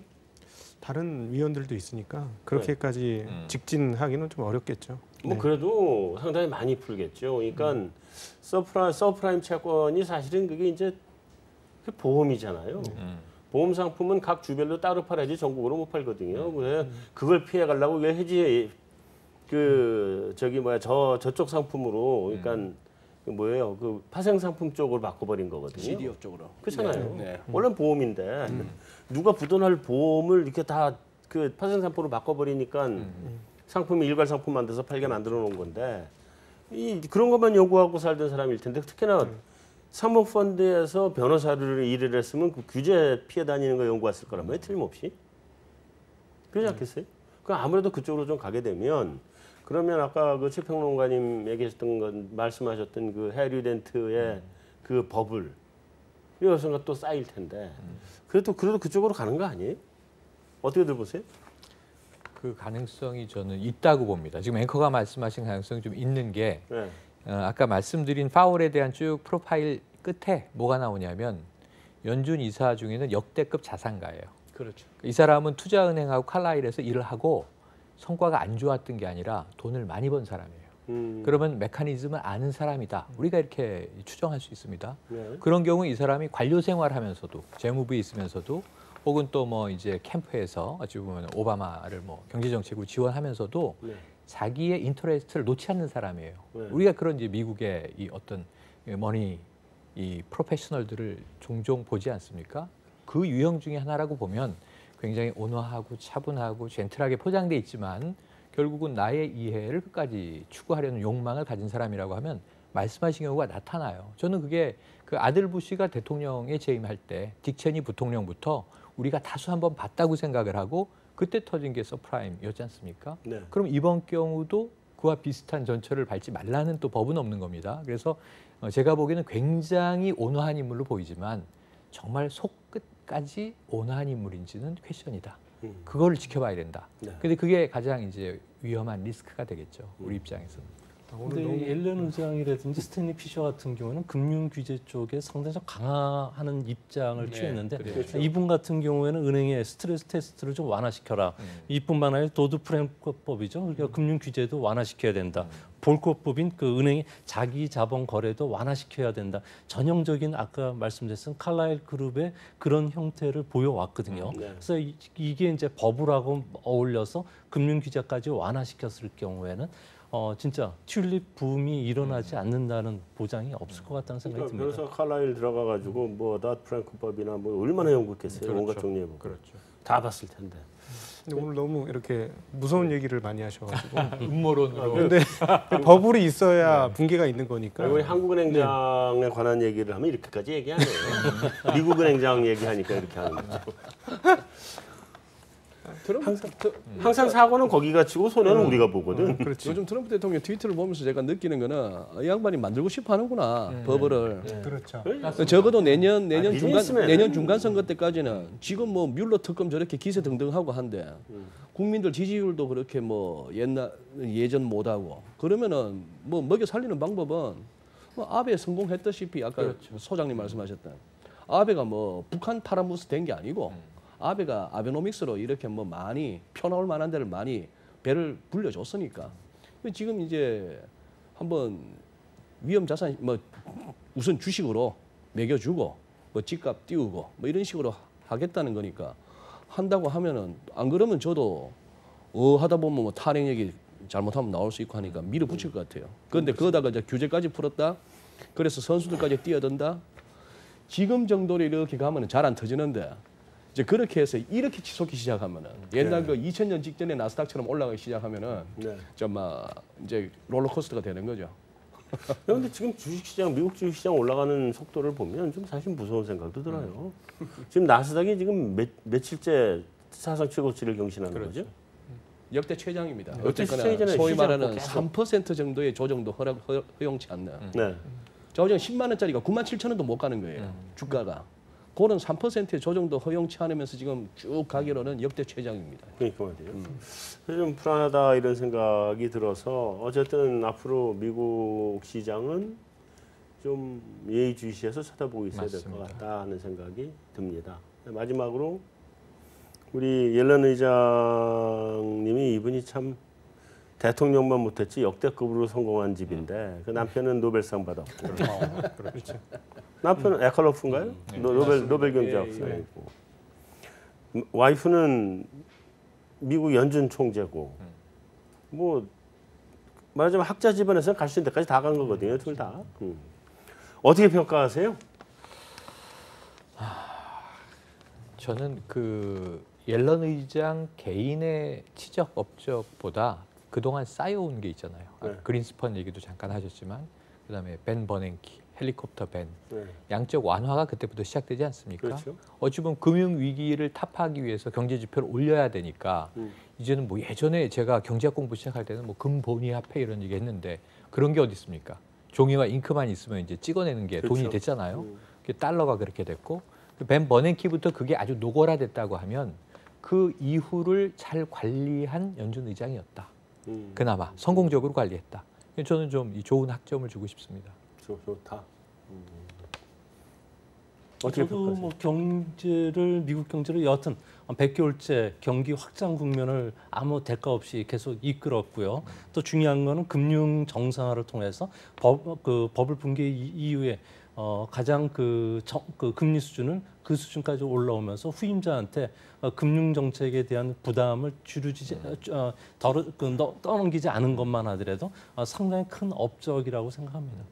다른 위원들도 있으니까 그렇게까지 직진하기는 좀 어렵겠죠. 뭐 그래도 상당히 많이 풀겠죠. 그러니까 서브프라임 채권이 사실은 그게 이제 보험이잖아요. 보험 상품은 각 주별로 따로 팔아야지 전국으로 못 팔거든요. 그래서 그걸 피해 가려고 이게 해지 저쪽 상품으로 그러니까 뭐예요? 그 파생 상품 쪽으로 바꿔버린 거거든요. CD업 쪽으로. 그렇잖아요. 네. 원래 보험인데 누가 부도날 보험을 이렇게 다 그 파생 상품으로 바꿔버리니까 상품이 일괄 상품 만들어서 팔게 만들어 놓은 건데 그런 것만 요구하고 살던 사람일 텐데 특히나 사모펀드에서 변호사를 일을 했으면 그 규제 피해 다니는 거 연구했을 거란 말이에요. 틀림없이. 그러지 않겠어요? 아무래도 그쪽으로 좀 가게 되면 그러면 아까 그 최평론가님 얘기하셨던 건 말씀하셨던 그 해리덴트의 그 버블 이것은 또 쌓일 텐데 그래도 그쪽으로 가는 거 아니에요? 어떻게들 보세요? 그 가능성이 저는 있다고 봅니다. 지금 앵커가 말씀하신 가능성이 좀 있는 게 네. 아까 말씀드린 파월에 대한 쭉 프로파일 끝에 뭐가 나오냐면 연준 이사 중에는 역대급 자산가예요. 그렇죠. 이 사람은 투자은행하고 칼라일에서 일을 하고 성과가 안 좋았던 게 아니라 돈을 많이 번 사람이에요. 그러면 메커니즘을 아는 사람이다. 우리가 이렇게 추정할 수 있습니다. 네. 그런 경우 이 사람이 관료 생활하면서도 재무부에 있으면서도 혹은 또 뭐 이제 캠프에서 어찌 보면 오바마를 뭐 경제정책으로 지원하면서도 네. 자기의 인터레스트를 놓지 않는 사람이에요. 네. 우리가 그런 이제 미국의 이 어떤 머니 이 프로페셔널들을 종종 보지 않습니까? 그 유형 중에 하나라고 보면 굉장히 온화하고 차분하고 젠틀하게 포장돼 있지만 결국은 나의 이해를 끝까지 추구하려는 욕망을 가진 사람이라고 하면 말씀하신 경우가 나타나요. 저는 그게 그 아들 부시가 대통령에 재임할 때 딕 체니 부통령부터 우리가 다수 한번 봤다고 생각을 하고 그때 터진 게 서프라임이었지 않습니까? 네. 그럼 이번 경우도 그와 비슷한 전철을 밟지 말라는 또 법은 없는 겁니다. 그래서 제가 보기에는 굉장히 온화한 인물로 보이지만 정말 속끝까지 온화한 인물인지는 퀘션이다. 그거를 지켜봐야 된다. 네. 근데 그게 가장 이제 위험한 리스크가 되겠죠. 우리 입장에서는. 근데 이 옐런 의장이라든지 스탠리 피셔 같은 경우는 금융 규제 쪽에 상당히 좀 강화하는 입장을 취했는데 그렇죠. 이분 같은 경우에는 은행의 스트레스 테스트를 좀 완화시켜라. 이뿐만 아니라 도드 프랭크법이죠. 그러니까 금융 규제도 완화시켜야 된다. 볼거법인 그 은행의 자기 자본 거래도 완화시켜야 된다. 전형적인 아까 말씀드렸던 칼라일 그룹의 그런 형태를 보여왔거든요. 네. 그래서 이게 이제 버블하고 어울려서 금융 규제까지 완화시켰을 경우에는 진짜 튤립 붐이 일어나지 않는다는 보장이 없을 것 같다는 생각이 그러니까 듭니다. 변호사 칼라일 들어가가지고 뭐 닷 프랭크법이나 뭐 얼마나 연구했겠어요. 온갖 종류해보고. 그렇죠. 다 봤을 텐데. 근데 오늘 너무 이렇게 무서운 얘기를 많이 하셔가지고 음모론으로. 근데 버블이 있어야 분기가 있는 거니까. 우리 한국은행장에 관한 얘기를 하면 이렇게까지 얘기 안 해요. 미국은행장 얘기하니까 이렇게 하는 거죠. 항상 사고는 거기가 치고 손해는 우리가 보거든. 그렇지. 요즘 트럼프 대통령 트위터를 보면서 제가 느끼는 거는 이 양반이 만들고 싶어 하는구나. 버블을. 그렇죠. 적어도 내년 비즈니스맨. 중간 선거 때까지는 지금 뭐 뮬러 특검 저렇게 기세 등등하고 한데 국민들 지지율도 그렇게 뭐 예전 못하고 그러면은 뭐 먹여 살리는 방법은 뭐 아베 성공했다시피 아까 소장님 말씀하셨던 아베가 뭐 북한 파라무스 된 게 아니고 아베가 아베노믹스로 이렇게 뭐 많이 펴나올 만한 데를 많이 배를 불려줬으니까 지금 이제 한번 위험 자산 뭐 우선 주식으로 매겨주고 뭐 집값 띄우고 뭐 이런 식으로 하겠다는 거니까 한다고 하면은 안 그러면 저도 하다 보면 뭐 탄핵력이 잘못하면 나올 수 있고 하니까 밀어붙일 것 같아요. 그런데 그거다가 이제 규제까지 풀었다. 그래서 선수들까지 뛰어든다. 지금 정도로 이렇게 가면은 잘 안 터지는데 이제 그렇게 해서 이렇게 치솟기 시작하면은 옛날 그 2000년 직전에 나스닥처럼 올라가기 시작하면은 정말 이제 롤러코스터가 되는 거죠. 그런데 지금 주식시장, 미국 주식시장 올라가는 속도를 보면 좀 사실 무서운 생각도 들어요. 지금 나스닥이 지금 며칠째 사상 최고치를 경신하는 거죠. 역대 최장입니다. 역대 어쨌거나 최장이잖아요. 소위 시장 말하는 계속. 3% 정도의 조정도 허용치 않는. 네. 저정 10만 원짜리가 97,000원도 못 가는 거예요. 주가가. 그런 3%의 조정도 허용치 않으면서 지금 쭉 가기로는 역대 최장입니다. 그러니까 말이에요. 그래서 좀 불안하다 이런 생각이 들어서 어쨌든 앞으로 미국 시장은 좀 예의주시해서 쳐다보고 있어야 될 것 맞습니다. 같다 하는 생각이 듭니다. 마지막으로 우리 옐런 의장님이 이분이 참 대통령만 못했지 역대급으로 성공한 집인데 그 남편은 노벨상 받았고 그렇죠. 남편은 에컬로프인가요? 노벨 경제학상이고 와이프는 미국 연준 총재고 뭐 말하자면 학자 집안에서 갈 수 있는 데까지 다 간 거거든요, 둘 다. 어떻게 평가하세요? 저는 그 옐런 의장 개인의 치적 업적보다 그동안 쌓여온 게 있잖아요. 네. 그린스펀 얘기도 잠깐 하셨지만 그다음에 벤 버냉키, 헬리콥터 벤 네. 양적 완화가 그때부터 시작되지 않습니까? 그렇죠. 어찌 보면 금융 위기를 타파하기 위해서 경제 지표를 올려야 되니까 이제는 뭐 예전에 제가 경제학 공부 시작할 때는 뭐 금본위 화폐 이런 얘기 했는데 그런 게 어디 있습니까? 종이와 잉크만 있으면 이제 찍어내는 게 그렇죠. 돈이 됐잖아요. 달러가 그렇게 됐고 벤 버냉키부터 그게 아주 노골화됐다고 하면 그 이후를 잘 관리한 연준 의장이었다. 그나마 성공적으로 관리했다. 저는 좀 좋은 학점을 주고 싶습니다. 좋다. 어떻게 저도 평가하세요? 뭐 경제를 미국 경제를 여하튼 100개월째 경기 확장 국면을 아무 대가 없이 계속 이끌었고요. 또 중요한 거는 금융 정상화를 통해서 버블 붕괴 이후에 가장 그 금리 수준을 그 수준까지 올라오면서 후임자한테 금융 정책에 대한 부담을 떠넘기지 않은 것만 하더라도 상당히 큰 업적이라고 생각합니다.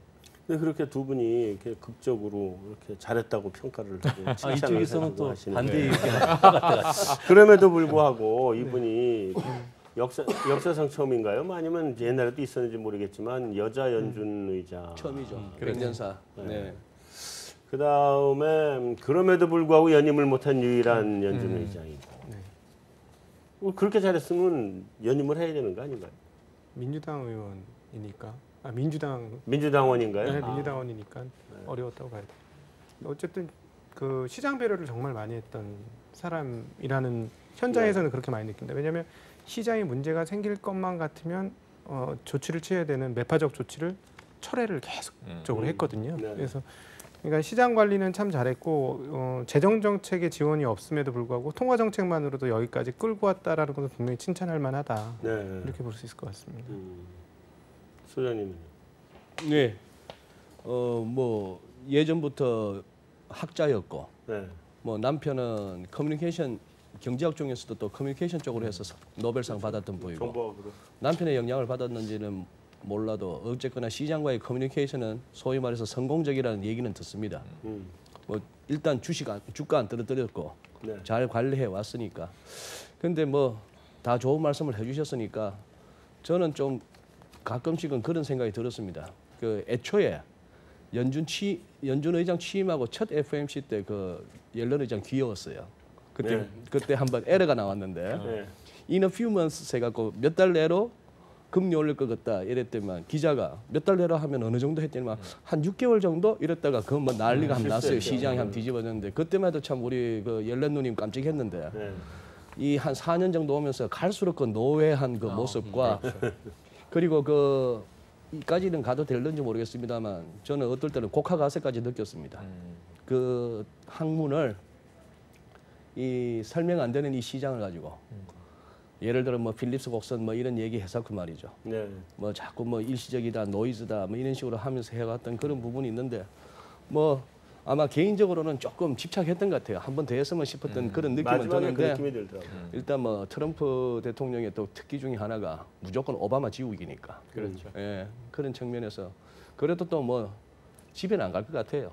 근데 그렇게 두 분이 이렇게 극적으로 이렇게 잘했다고 평가를 하고 칭찬을 이쪽에서는 또 하시는데 반대 얘기가 같아요. 그럼에도 불구하고 이분이 역사상 처음인가요? 뭐 아니면 옛날에도 있었는지 모르겠지만 여자 연준 의장 처음이죠. 백년사. 네. 그 다음에 그럼에도 불구하고 연임을 못한 유일한 연준 의장이고 뭐 그렇게 잘했으면 연임을 해야 되는 거 아닌가요? 민주당 의원이니까 민주당 민주당원인가요? 네, 민주당원이니까 어려웠다고 봐야 돼요. 어쨌든 그 시장 배려를 정말 많이 했던 사람이라는 현장에서는 그렇게 많이 느낀다. 왜냐하면 시장에 문제가 생길 것만 같으면 조치를 취해야 되는 매파적 조치를 철회를 계속적으로 했거든요. 네. 그래서 그러니까 시장 관리는 참 잘했고 재정 정책의 지원이 없음에도 불구하고 통화 정책만으로도 여기까지 끌고 왔다라는 것은 분명히 칭찬할 만하다. 네. 이렇게 볼 수 있을 것 같습니다. 소장님은 네. 뭐 예전부터 학자였고 네. 뭐 남편은 커뮤니케이션 경제학 중에서도 또 커뮤니케이션 쪽으로 해서 노벨상 받았던 분이고 정보학으로 남편의 영향을 받았는지는 몰라도 어쨌거나 시장과의 커뮤니케이션은 소위 말해서 성공적이라는 얘기는 듣습니다. 뭐 일단 주가 안 떨어뜨렸고 네. 잘 관리해 왔으니까. 근데 뭐 다 좋은 말씀을 해주셨으니까 저는 좀 가끔씩은 그런 생각이 들었습니다. 그 애초에 연준 의장 취임하고 첫 FMC 때 그 옐런 의장 귀여웠어요. 그때 한번 에러가 나왔는데 네. in a few months 해갖고 몇 달 내로 금리 올릴 것 같다 이랬더니만 기자가 몇 달 내로 하면 어느 정도 했더니만 한 6개월 정도 이랬다가 그 뭐 난리가 한번 났어요. 시장이 한번 뒤집어졌는데 그때만 해도 참 우리 그 옐런 누님 깜찍했는데 네. 이 한 4년 정도 오면서 갈수록 그 노회한 그 모습과 그리고 그 이까지는 가도 될는지 모르겠습니다만 저는 어떨 때는 곡하가세까지 느꼈습니다. 그 학문을 이 설명 안 되는 이 시장을 가지고 예를 들어 뭐 필립스 곡선 뭐 이런 얘기 해서 그 말이죠. 네. 뭐 자꾸 뭐 일시적이다, 노이즈다, 뭐 이런 식으로 하면서 해왔던 그런 부분이 있는데 뭐 아마 개인적으로는 조금 집착했던 것 같아요. 한 번 더 했으면 싶었던 그런 느낌은 마지막에 그 드는데 느낌이 들더라고요. 일단 뭐 트럼프 대통령의 또 특기 중에 하나가 무조건 오바마 지우기니까. 그렇죠. 예, 그런 측면에서 그래도 또 뭐 집에는 안 갈 것 같아요.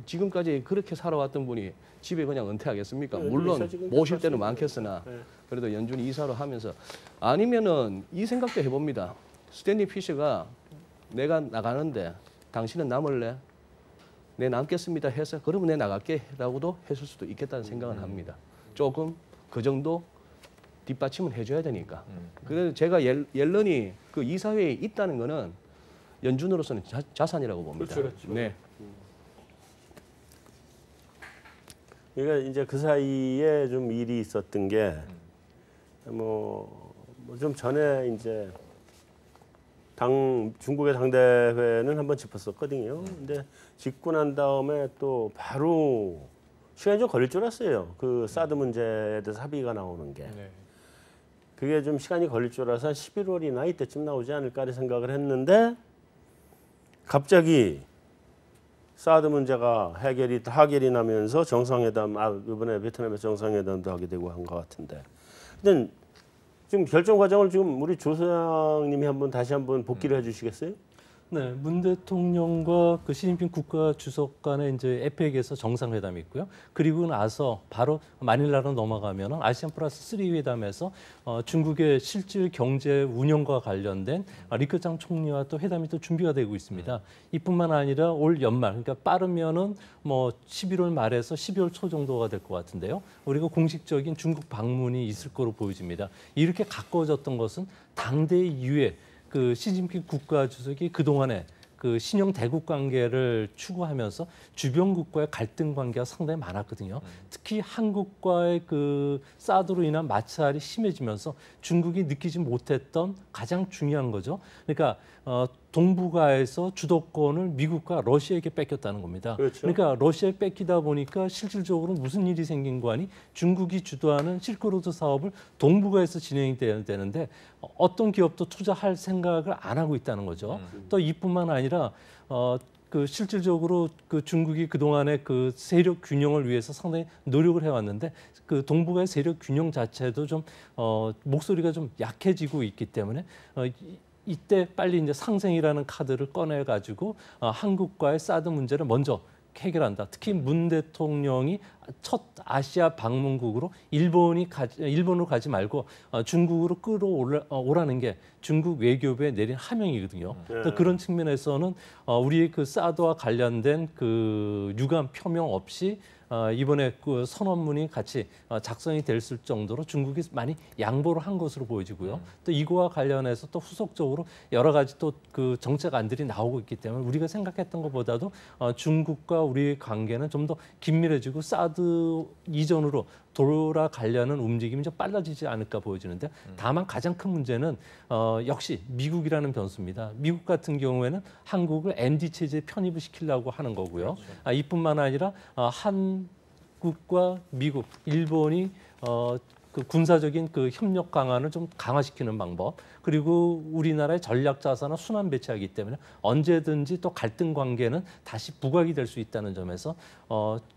지금까지 그렇게 살아왔던 분이 집에 그냥 은퇴하겠습니까? 네, 물론 이사 지금 모실 때는 갔습니다. 많겠으나 네. 그래도 연준이 이사로 하면서 아니면은 이 생각도 해봅니다. 스탠리 피셔가 내가 나가는데 당신은 남을래? 내 남겠습니다 해서 그러면 내 나갈게라고도 했을 수도 있겠다는 생각은 합니다. 조금 그 정도 뒷받침은 해줘야 되니까. 그래서 제가 옐런이 그 이사회에 있다는 거는 연준으로서는 자산이라고 봅니다. 그렇죠. 네. 그러니까 이제 그 사이에 좀 일이 있었던 게 뭐 좀 전에 이제 중국의 당대회는 한번 짚었었거든요. 근데 짚고 난 다음에 또 바로 시간이 좀 걸릴 줄 알았어요. 그 사드 문제에 대해서 합의가 나오는 게. 네. 그게 좀 시간이 걸릴 줄 알아서 한 11월이나 이때쯤 나오지 않을까 생각을 했는데 갑자기 사드 문제가 하결이 나면서 정상회담, 이번에 베트남에서 정상회담도 하게 되고 한 것 같은데. 근데 지금 결정 과정을 지금 우리 조 소장님이 다시 한번 복기를 해주시겠어요? 네, 문 대통령과 그 시진핑 국가 주석 간의 이제 에펙에서 정상회담이 있고요. 그리고 나서 바로 마닐라로 넘어가면은 아시안 플러스 3 회담에서 중국의 실질 경제 운영과 관련된 리커창 총리와 또 회담이 또 준비가 되고 있습니다. 이뿐만 아니라 올 연말, 그러니까 빠르면은 뭐 11월 말에서 12월 초 정도가 될 것 같은데요. 우리가 공식적인 중국 방문이 있을 거로 보여집니다. 이렇게 가까워졌던 것은 당대 이후에 그 시진핑 국가 주석이 그동안에 그 신형 대국 관계를 추구하면서 주변 국가의 갈등 관계가 상당히 많았거든요. 특히 한국과의 그 사드로 인한 마찰이 심해지면서 중국이 느끼지 못했던 가장 중요한 거죠. 그러니까 동북아에서 주도권을 미국과 러시아에게 뺏겼다는 겁니다. 그렇죠. 그러니까 러시아에 뺏기다 보니까 실질적으로 무슨 일이 생긴 거 아니? 중국이 주도하는 실크로드 사업을 동북아에서 진행이 돼야 되는데 어떤 기업도 투자할 생각을 안 하고 있다는 거죠. 또 이뿐만 아니라 그 실질적으로 그 중국이 그동안의 그 세력 균형을 위해서 상당히 노력을 해왔는데 그 동북아의 세력 균형 자체도 좀 목소리가 좀 약해지고 있기 때문에 이때 빨리 이제 상생이라는 카드를 꺼내 가지고 한국과의 사드 문제를 먼저 해결한다. 특히 문 대통령이 첫 아시아 방문국으로 일본으로 가지 말고 중국으로 끌어오라는 게 중국 외교부에 내린 하명이거든요. 또 그런 측면에서는 우리의 그 사드와 관련된 그 유감 표명 없이 이번에 그 선언문이 같이 작성이 됐을 정도로 중국이 많이 양보를 한 것으로 보여지고요. 또 이거와 관련해서 또 후속적으로 여러 가지 또 그 정책안들이 나오고 있기 때문에 우리가 생각했던 것보다도 중국과 우리의 관계는 좀 더 긴밀해지고 사드 이전으로 돌아가려는 움직임이 좀 빨라지지 않을까 보여지는데 다만 가장 큰 문제는 역시 미국이라는 변수입니다. 미국 같은 경우에는 한국을 MD 체제에 편입을 시키려고 하는 거고요. 그렇죠. 이뿐만 아니라 한국과 미국, 일본이 그 군사적인 그 협력 강화를 좀 강화시키는 방법, 그리고 우리나라의 전략 자산을 순환 배치하기 때문에 언제든지 또 갈등 관계는 다시 부각이 될 수 있다는 점에서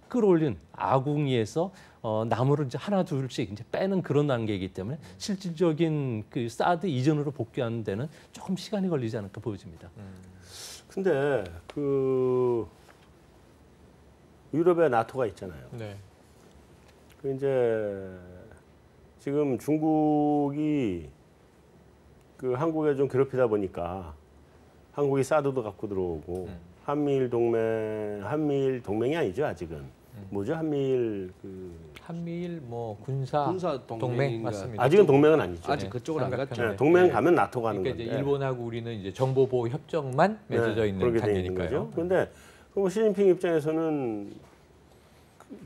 끌어올린 아궁이에서 나무를 이제 하나 둘씩 이제 빼는 그런 단계이기 때문에 실질적인 그 사드 이전으로 복귀하는 데는 조금 시간이 걸리지 않을까 보여집니다. 근데 그 유럽에 나토가 있잖아요. 네. 그 이제 지금 중국이 그 한국에 좀 괴롭히다 보니까 한국이 사드도 갖고 들어오고 한미일 동맹이 아니죠 아직은. 뭐죠 한미일 한미일 뭐 군사 동맹 동맹인가. 맞습니다. 아직은 동맹은 아니죠. 아직 그쪽은 안 갔죠. 네, 동맹 가면 나토 가는 그러니까 건데. 이제 일본하고 우리는 이제 정보보호 협정만 맺어져 있는 그렇게 돼 있는 관계니까요. 거죠. 그런데 뭐 시진핑 입장에서는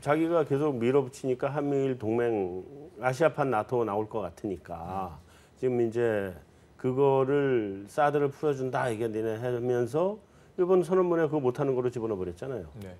자기가 계속 밀어붙이니까 한미일 동맹 아시아판 나토 나올 것 같으니까 지금 이제 그거를 사드를 풀어준다 이게 니네 하면서 일본 선언문에 그거 못하는 거로 집어넣어 버렸잖아요. 네.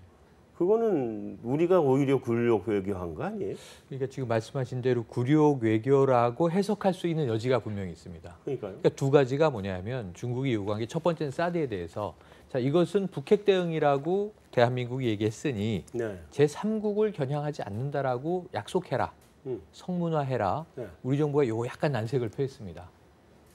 그거는 우리가 오히려 굴욕 외교한 거 아니에요? 그러니까 지금 말씀하신 대로 굴욕 외교라고 해석할 수 있는 여지가 분명히 있습니다. 그러니까요. 그러니까 두 가지가 뭐냐면 중국이 요구한 게 첫 번째는 사드에 대해서 자 이것은 북핵 대응이라고 대한민국이 얘기했으니 네. 제3국을 겨냥하지 않는다라고 약속해라. 성문화해라. 네. 우리 정부가 요거 약간 난색을 표했습니다.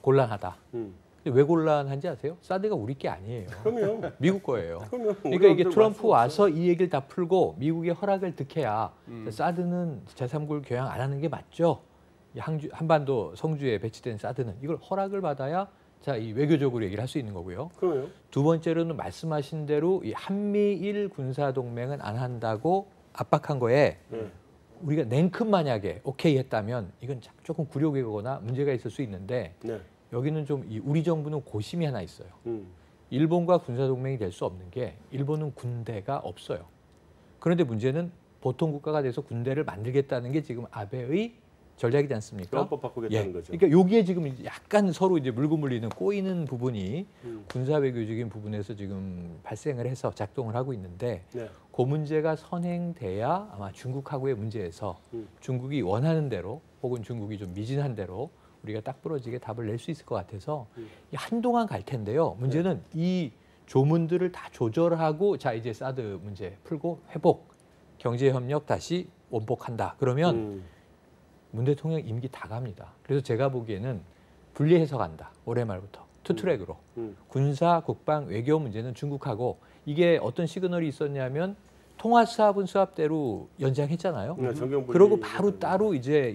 곤란하다. 근데 왜 곤란한지 아세요? 사드가 우리 게 아니에요. 그럼요. 미국 거예요. 그럼요. 그러니까 이게 우리한테 트럼프 말씀 와서 이 얘기를 다 풀고 미국의 허락을 득해야 사드는 제3국을 겨냥 안 하는 게 맞죠. 이 한반도 성주에 배치된 사드는 이걸 허락을 받아야 자, 이 외교적으로 얘기를 할 수 있는 거고요. 그럼요. 두 번째로는 말씀하신 대로 이 한미일 군사 동맹은 안 한다고 압박한 거에 네. 우리가 냉큼 만약에 오케이 했다면 이건 조금 굴욕이거나 문제가 있을 수 있는데 네. 여기는 좀 우리 정부는 고심이 하나 있어요. 음. 일본과 군사 동맹이 될 수 없는 게 일본은 군대가 없어요. 그런데 문제는 보통 국가가 돼서 군대를 만들겠다는 게 지금 아베의 전략이지 않습니까? 헌법 바꾸겠다는 거죠. 그러니까 여기에 지금 약간 서로 이제 물고 물리는 꼬이는 부분이 군사 외교적인 부분에서 지금 발생을 해서 작동을 하고 있는데 네. 그 문제가 선행돼야 아마 중국하고의 문제에서 중국이 원하는 대로 혹은 중국이 좀 미진한 대로 우리가 딱 부러지게 답을 낼 수 있을 것 같아서 한동안 갈 텐데요. 문제는 이 조문들을 다 조절하고 자 이제 사드 문제 풀고 회복, 경제 협력 다시 원복한다. 그러면 문 대통령 임기 다 갑니다. 그래서 제가 보기에는 분리해서 간다. 올해 말부터 투트랙으로 군사, 국방, 외교 문제는 중국하고 이게 어떤 시그널이 있었냐면 통화 수합은 수합대로 연장했잖아요. 정경분리 그러고 바로 따로 이제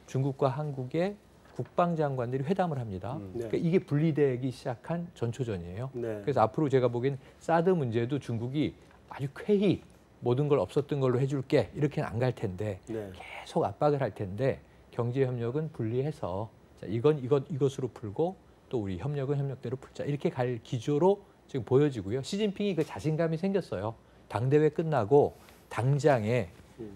중국과 한국의 국방장관들이 회담을 합니다. 네. 그러니까 이게 분리되기 시작한 전초전이에요. 네. 그래서 앞으로 제가 보기엔 사드 문제도 중국이 아주 쾌히 모든 걸 없었던 걸로 해줄게 이렇게는 안 갈 텐데 네. 계속 압박을 할 텐데 경제 협력은 분리해서 자, 이것으로 풀고 또 우리 협력은 협력대로 풀자 이렇게 갈 기조로 지금 보여지고요. 시진핑이 그 자신감이 생겼어요. 당대회 끝나고 당장에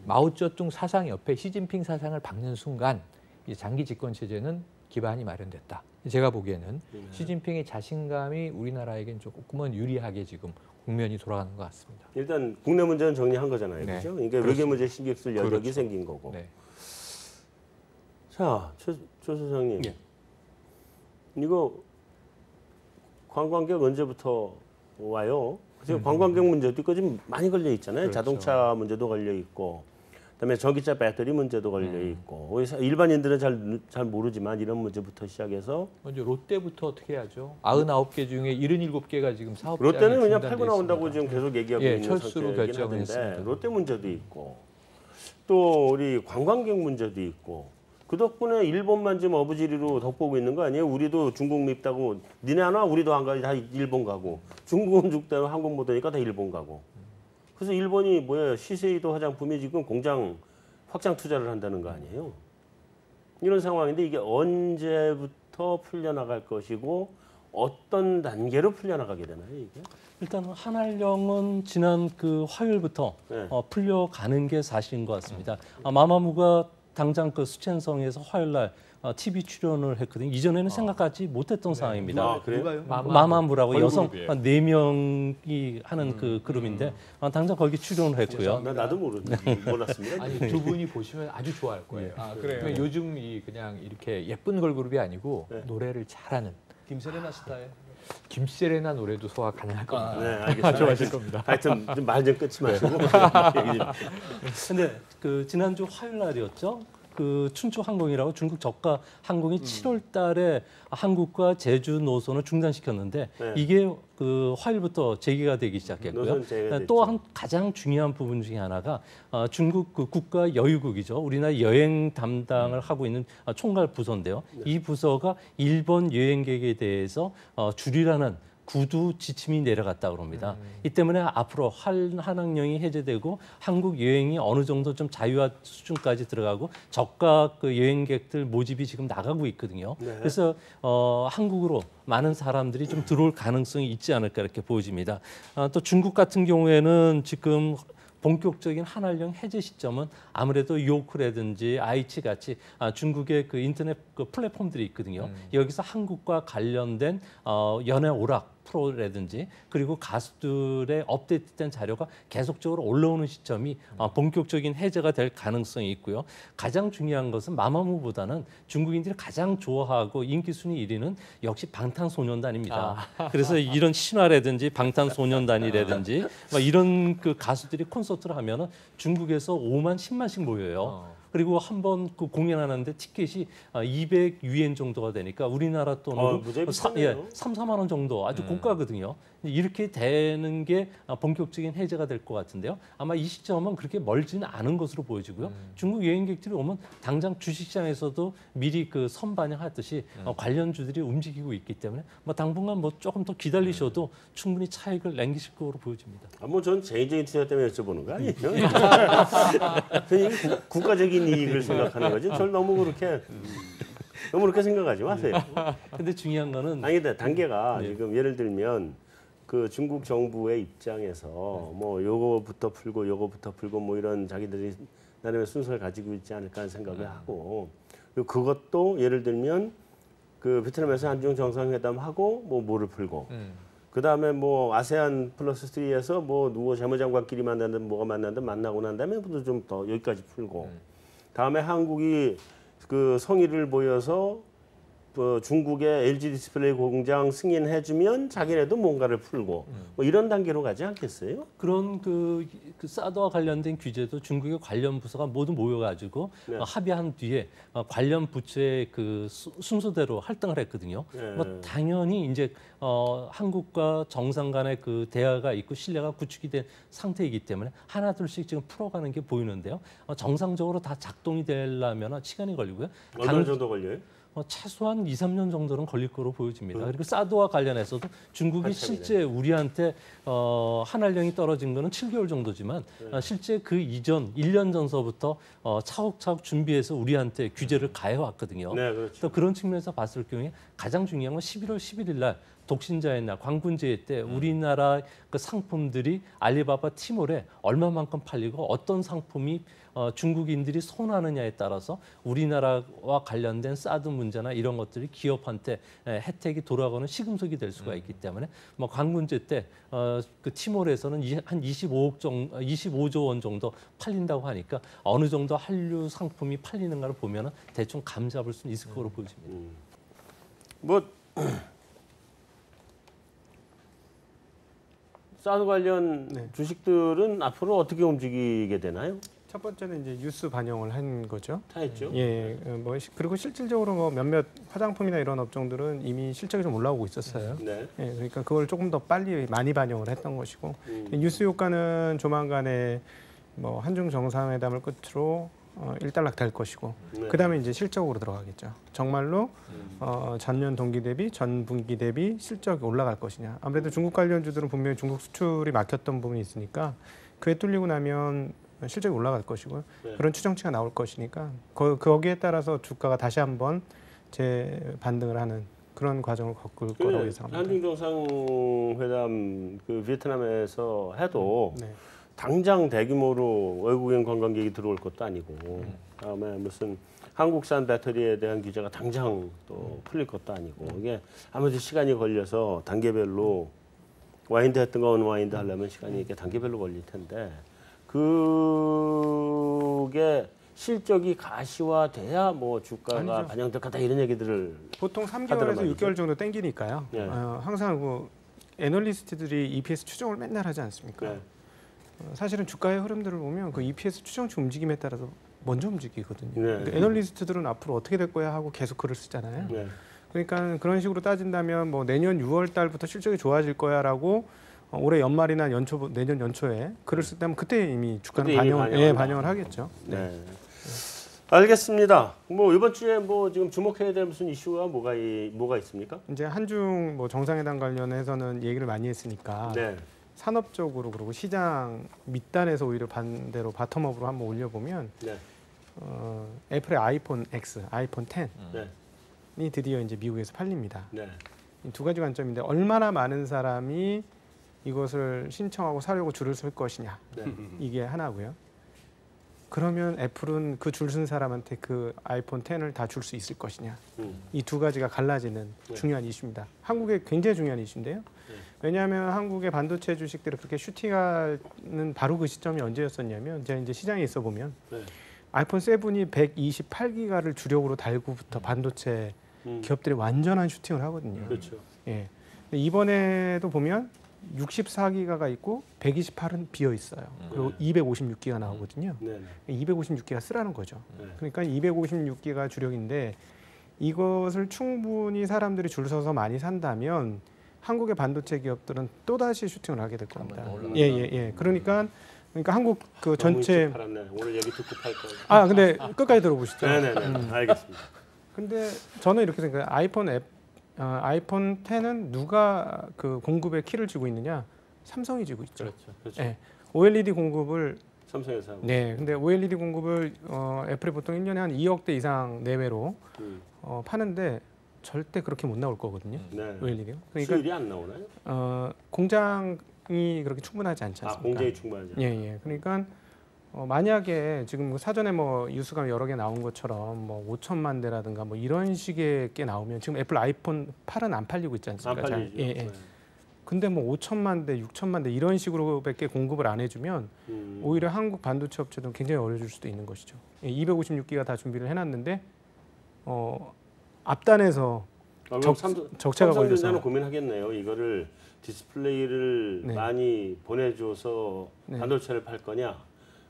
마오쩌둥 사상 옆에 시진핑 사상을 박는 순간 이 장기 집권 체제는 기반이 마련됐다. 제가 보기에는 시진핑의 자신감이 우리나라에겐 조금은 유리하게 지금 국면이 돌아가는 것 같습니다. 일단 국내 문제는 정리한 거잖아요. 네. 그렇죠? 그러니까 외교 문제 신경 쓸 여력이 그렇죠. 생긴 거고. 네. 자, 조 소장님. 예. 이거 관광객 언제부터 와요? 지금 관광객 문제도 있고 지금 많이 걸려 있잖아요. 그렇죠. 자동차 문제도 걸려 있고, 그다음에 전기차 배터리 문제도 걸려 있고. 일반인들은 잘 모르지만 이런 문제부터 시작해서 먼저 롯데부터 어떻게 해야죠? 99개 중에 77개가 지금 사업장이 롯데는 그냥 중단돼 팔고 나온다고 있습니다. 지금 계속 얘기하고 예, 있는 철수로 상태이긴 결정을 하던데 했습니다. 롯데 문제도 있고 또 우리 관광객 문제도 있고 그 덕분에 일본만 지금 어부지리로 덕보고 있는 거 아니에요? 우리도 중국 밉다고 니네 안 와? 우리도 안 가지 다 일본 가고 중국은 죽대로 한국 못 오니까 다 일본 가고 그래서 일본이 시세이도 화장품이 지금 공장 확장 투자를 한다는 거 아니에요? 이런 상황인데 이게 언제부터 풀려나갈 것이고 어떤 단계로 풀려나가게 되나요 이게? 일단 한알령은 지난 그 화요일부터 네. 풀려가는 게 사실인 것 같습니다. 마마무가 당장 그 수첸성에서 화요일날 TV 출연을 했거든요. 이전에는 생각하지 못했던 상황입니다. 아, 그래요? 마마무라고 여성 걸그룹이에요. 4명이 하는 그 그룹인데 당장 거기 출연을 했고요. 나도 몰랐습니다. 아니 두 분이 보시면 아주 좋아할 거예요. 아, 그래요? 그러니까 요즘 그냥 이렇게 예쁜 걸그룹이 아니고 네. 노래를 잘하는 김세레나 스타일. 김세레나 노래도 소화 가능할 겁니다. 네, 알겠습니다. 좋아하실 겁니다. 하여튼 좀 말 좀 끊지 마시고 얘기 좀. 근데 그 지난주 화요일 날이었죠. 그 춘추항공이라고 중국 저가 항공이 7월 달에 한국과 제주 노선을 중단시켰는데 네. 이게 그 화요일부터 재개가 되기 시작했고요. 노선 재개됐죠. 또 한 가장 중요한 부분 중에 하나가 중국 그 국가 여유국이죠. 우리나라 여행 담당을 하고 있는 총괄 부서인데요. 이 부서가 일본 여행객에 대해서 줄이라는 구두 지침이 내려갔다 그럽니다. 이 때문에 앞으로 한항령이 해제되고 한국 여행이 어느 정도 좀 자유화 수준까지 들어가고 저가 그 여행객들 모집이 지금 나가고 있거든요. 네. 그래서 한국으로 많은 사람들이 좀 들어올 가능성이 있지 않을까 이렇게 보여집니다. 또 중국 같은 경우에는 지금 본격적인 한알령 해제 시점은 아무래도 요크라든지 아이치 같이 중국의 그 인터넷 그 플랫폼들이 있거든요. 여기서 한국과 관련된 연애 오락 프로라든지 그리고 가수들의 업데이트된 자료가 계속적으로 올라오는 시점이 본격적인 해제가 될 가능성이 있고요. 가장 중요한 것은 마마무보다는 중국인들이 가장 좋아하고 인기 순위 1위는 역시 방탄소년단입니다. 그래서 이런 신화라든지 방탄소년단이라든지 막 이런 그 가수들이 콘서트를 하면은 중국에서 5만 10만씩 모여요. 그리고 한 번 그 공연하는데 티켓이 200위엔 정도가 되니까 우리나라 돈으로 무지하게 비싸네요. 3, 4만 원 정도 아주 고가거든요. 이렇게 되는 게 본격적인 해제가 될 것 같은데요. 아마 이 시점은 그렇게 멀지는 않은 것으로 보여지고요. 중국 여행객들이 오면 당장 주식시장에서도 미리 그 선반영하듯이 관련주들이 움직이고 있기 때문에 뭐 당분간 뭐 조금 더 기다리셔도 충분히 차익을 남기실 거로 보여집니다. 전 개인적인 투자 때문에 여쭤보는 거 아니에요? 그냥 국가적인 이익을 생각하는 거지. 절 너무 그렇게 생각하지 마세요. 근데 중요한 거는 아니 근데 단계가 지금 예를 들면 그 중국 정부의 입장에서 뭐 요거부터 풀고 뭐 이런 자기들이 나름의 순서를 가지고 있지 않을까 하는 생각을 하고, 그리고 그것도 예를 들면 그 베트남에서 한중 정상회담 하고 뭐를 풀고 그다음에 뭐 아세안 플러스 3에서 뭐 누구 재무장관끼리 만나든 뭐가 만나든 만나고 난 다음에 좀 더 여기까지 풀고 다음에 한국이 그 성의를 보여서 중국의 LG 디스플레이 공장 승인해주면 자기네도 뭔가를 풀고 뭐 이런 단계로 가지 않겠어요? 그런 그 사드와 관련된 규제도 중국의 관련 부서가 모두 모여가지고 합의한 뒤에 관련 부처의 그 순서대로 할당을 했거든요. 뭐 당연히 이제 한국과 정상 간의 그 대화가 있고 신뢰가 구축이 된 상태이기 때문에 하나둘씩 지금 풀어가는 게 보이는데요. 정상적으로 다 작동이 되려면 시간이 걸리고요. 얼마 정도 걸려요? 최소한 2, 3년 정도는 걸릴 거로 보여집니다. 그리고 사드와 관련해서도 중국이 실제 우리한테 한알령이 떨어진 거는 7개월 정도지만 실제 그 이전 1년 전서부터 차곡차곡 준비해서 우리한테 규제를 가해왔거든요. 네, 그렇죠. 또 그런 측면에서 봤을 경우에 가장 중요한 건 11월 11일 날 독신자의 날, 광군제의 때 우리나라 그 상품들이 알리바바 티몰에 얼마만큼 팔리고 어떤 상품이 중국인들이 선호하느냐에 따라서 우리나라와 관련된 사드 문제나 이런 것들이 기업한테 혜택이 돌아가는 시금석이 될 수가 있기 때문에 뭐 광군제 때 그 티몰에서는 한 25조 원 정도 팔린다고 하니까 어느 정도 한류 상품이 팔리는가를 보면은 대충 감 잡을 수 있을 거로 보여집니다. 뭐 사드 관련 주식들은 앞으로 어떻게 움직이게 되나요? 첫 번째는 이제 뉴스 반영을 한 거죠. 다 했죠. 예, 그리고 실질적으로 뭐 몇몇 화장품이나 이런 업종들은 이미 실적이 좀 올라오고 있었어요. 네. 예, 그러니까 그걸 조금 더 빨리 많이 반영을 했던 것이고 뉴스 효과는 조만간에 뭐 한중 정상회담을 끝으로 일단락 될 것이고 그다음에 이제 실적으로 들어가겠죠. 정말로 전년 동기 대비 전 분기 대비 실적이 올라갈 것이냐. 아무래도 중국 관련주들은 분명히 중국 수출이 막혔던 부분이 있으니까 그에 뚫리고 나면 실적이 올라갈 것이고요. 그런 추정치가 나올 것이니까 거기에 따라서 주가가 다시 한번 재반등을 하는 그런 과정을 겪을 거라고 예상합니다. 한중 정상회담 그 베트남에서 해도 당장 대규모로 외국인 관광객이 들어올 것도 아니고 다음에 무슨 한국산 배터리에 대한 규제가 당장 또 풀릴 것도 아니고 이게 아무래도 시간이 걸려서 단계별로 와인드 했던 거 언와인드 하려면 시간이 이렇게 단계별로 걸릴 텐데 그게 실적이 가시화돼야 뭐 주가가 아니죠. 반영될 거다 이런 얘기들을 보통 3개월에서 하더란 6개월 정도 땡기니까요. 네. 항상 그 애널리스트들이 EPS 추정을 맨날 하지 않습니까? 네. 사실은 주가의 흐름들을 보면 그 EPS 추정치 움직임에 따라서 먼저 움직이거든요. 네. 근데 애널리스트들은 앞으로 어떻게 될 거야 하고 계속 글을 쓰잖아요. 네. 그러니까 그런 식으로 따진다면 뭐 내년 6월 달부터 실적이 좋아질 거야라고 올해 연말이나 내년 연초에 글을 썼다면 그때 이미 주가는 그때 이미 반영을 하겠죠. 네. 알겠습니다. 뭐 이번 주에 뭐 지금 주목해야 될 무슨 이슈가 뭐가 있습니까? 이제 한중 뭐 정상회담 관련해서는 얘기를 많이 했으니까 네. 산업적으로 그리고 시장 밑단에서 오히려 반대로 바텀업으로 한번 올려보면 네. 애플의 아이폰 X, 아이폰 10이 네. 드디어 이제 미국에서 팔립니다. 네. 이 두 가지 관점인데 얼마나 많은 사람이 이것을 신청하고 사려고 줄을 설 것이냐 네. 이게 하나고요. 그러면 애플은 그 줄 쓴 사람한테 그 아이폰 10을 다 줄 수 있을 것이냐. 이 두 가지가 갈라지는 중요한 이슈입니다. 한국에 굉장히 중요한 이슈인데요. 왜냐하면 한국의 반도체 주식들이 그렇게 슈팅하는 바로 그 시점이 언제였었냐면 제가 이제 시장에 있어 보면 아이폰 7이 128기가를 주력으로 달고부터 반도체 기업들이 완전한 슈팅을 하거든요. 그렇죠. 예. 근데 이번에도 보면 64기가가 있고 128은 비어 있어요. 그리고 256기가 나오거든요. 네. 256기가 쓰라는 거죠. 네. 그러니까 256기가 주력인데 이것을 충분히 사람들이 줄 서서 많이 산다면 한국의 반도체 기업들은 또 다시 슈팅을 하게 될 겁니다. 예. 그러니까 한국 그 전체 팔았네. 오늘 얘기 듣고 팔 거예요. 아 근데 끝까지 들어보시죠. 네네네. 알겠습니다. 근데 저는 이렇게 생각해요. 아이폰 10은 누가 그 공급의 키를 쥐고 있느냐? 삼성이 쥐고 있죠. 그렇죠. 예. OLED 공급을 삼성에서 하고. 네, 근데 OLED 공급을 애플이 보통 1년에 한 2억대 이상 내외로 파는데 절대 그렇게 못 나올 거거든요. 네. OLED요. 수율이 안 나오나요? 공장이 그렇게 충분하지 않지 않습니까? 공장이 충분하지. 예. 그러니까 만약에 지금 사전에 뭐 뉴스가 여러 개 나온 것처럼 뭐 5천만 대라든가 뭐 이런 식의 게 나오면 지금 애플 아이폰 8은 안 팔리고 있지 않습니까? 안 팔리죠. 예. 네. 근데 뭐 5천만 대, 6천만 대 이런 식으로밖에 공급을 안 해주면 오히려 한국 반도체 업체들은 굉장히 어려질 수도 있는 것이죠. 256기가 다 준비를 해놨는데 앞단에서 적체가 걸려서 삼성전자는 고민하겠네요. 이거를 디스플레이를 네. 많이 보내줘서 네. 반도체를 팔 거냐,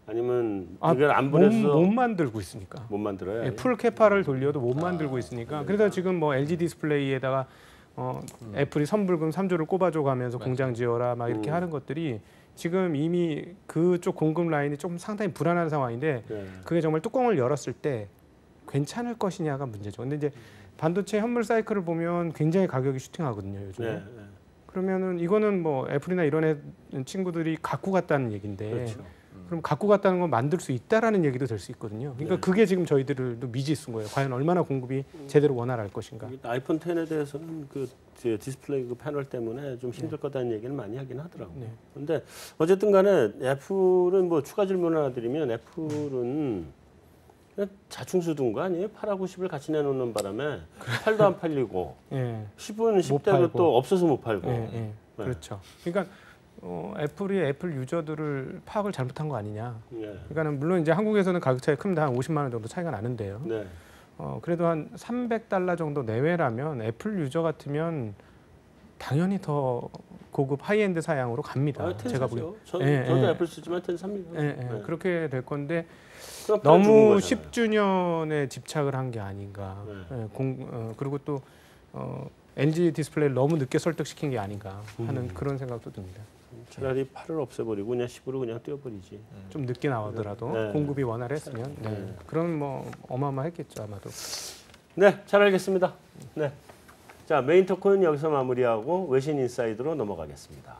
아니면 이걸 안 못 보내서 만들고 있으니까. 못 만들어요. 예, 풀 캐파를 돌려도 못 만들고 있으니까. 그래서 지금 뭐 LG 디스플레이에다가 애플이 선불금 3조를 꼽아줘 가면서 공장 지어라 막 이렇게 하는 것들이 지금 이미 그쪽 공급 라인이 좀 상당히 불안한 상황인데 네. 그게 정말 뚜껑을 열었을 때 괜찮을 것이냐가 문제죠. 근데 이제 반도체 현물 사이클을 보면 굉장히 가격이 슈팅하거든요, 요즘에. 네. 그러면은 이거는 뭐 애플이나 이런 친구들이 갖고 갔다는 얘기인데 그렇죠. 그럼 갖고 갔다는 건 만들 수 있다라는 얘기도 될 수 있거든요. 그러니까 네. 그게 지금 저희들도 미지수인 거예요. 과연 얼마나 공급이 제대로 원활할 것인가. 아이폰 10에 대해서는 그 디스플레이 그 패널 때문에 좀 힘들 거다는 얘기는 많이 하긴 하더라고요. 네. 근데 어쨌든 간에 애플은 뭐 추가 질문 하나 드리면 애플은 그냥 자충수둔 거 아니에요? 8하고 10을 같이 내놓는 바람에 8도 안 팔리고 예. 10은 못 10대로 팔고. 또 없어서 못 팔고. 예. 네. 그렇죠. 그러니까 애플이 애플 유저들을 파악을 잘못한 거 아니냐. 네. 그러니까는 물론 이제 한국에서는 가격 차이 큽니다. 한 50만 원 정도 차이가 나는데요. 네. 그래도 한 $300 정도 내외라면 애플 유저 같으면 당연히 더 고급 하이엔드 사양으로 갑니다. 제가 보기엔. 저도 애플 쓰지만 10 삽니다. 네. 그렇게 될 건데 그럼 너무 팔아주는 거잖아요. 10주년에 집착을 한 게 아닌가. 네. 그리고 또 LG 디스플레이를 너무 늦게 설득시킨 게 아닌가 하는 그런 생각도 듭니다. 차라리 8을 없애버리고 그냥 10으로 그냥 뛰어버리지. 좀 늦게 나오더라도 네. 공급이 원활했으면 그럼 뭐 어마어마했겠죠 아마도. 네, 잘 알겠습니다. 네. 자, 메인 토크는 여기서 마무리하고 외신 인사이드로 넘어가겠습니다.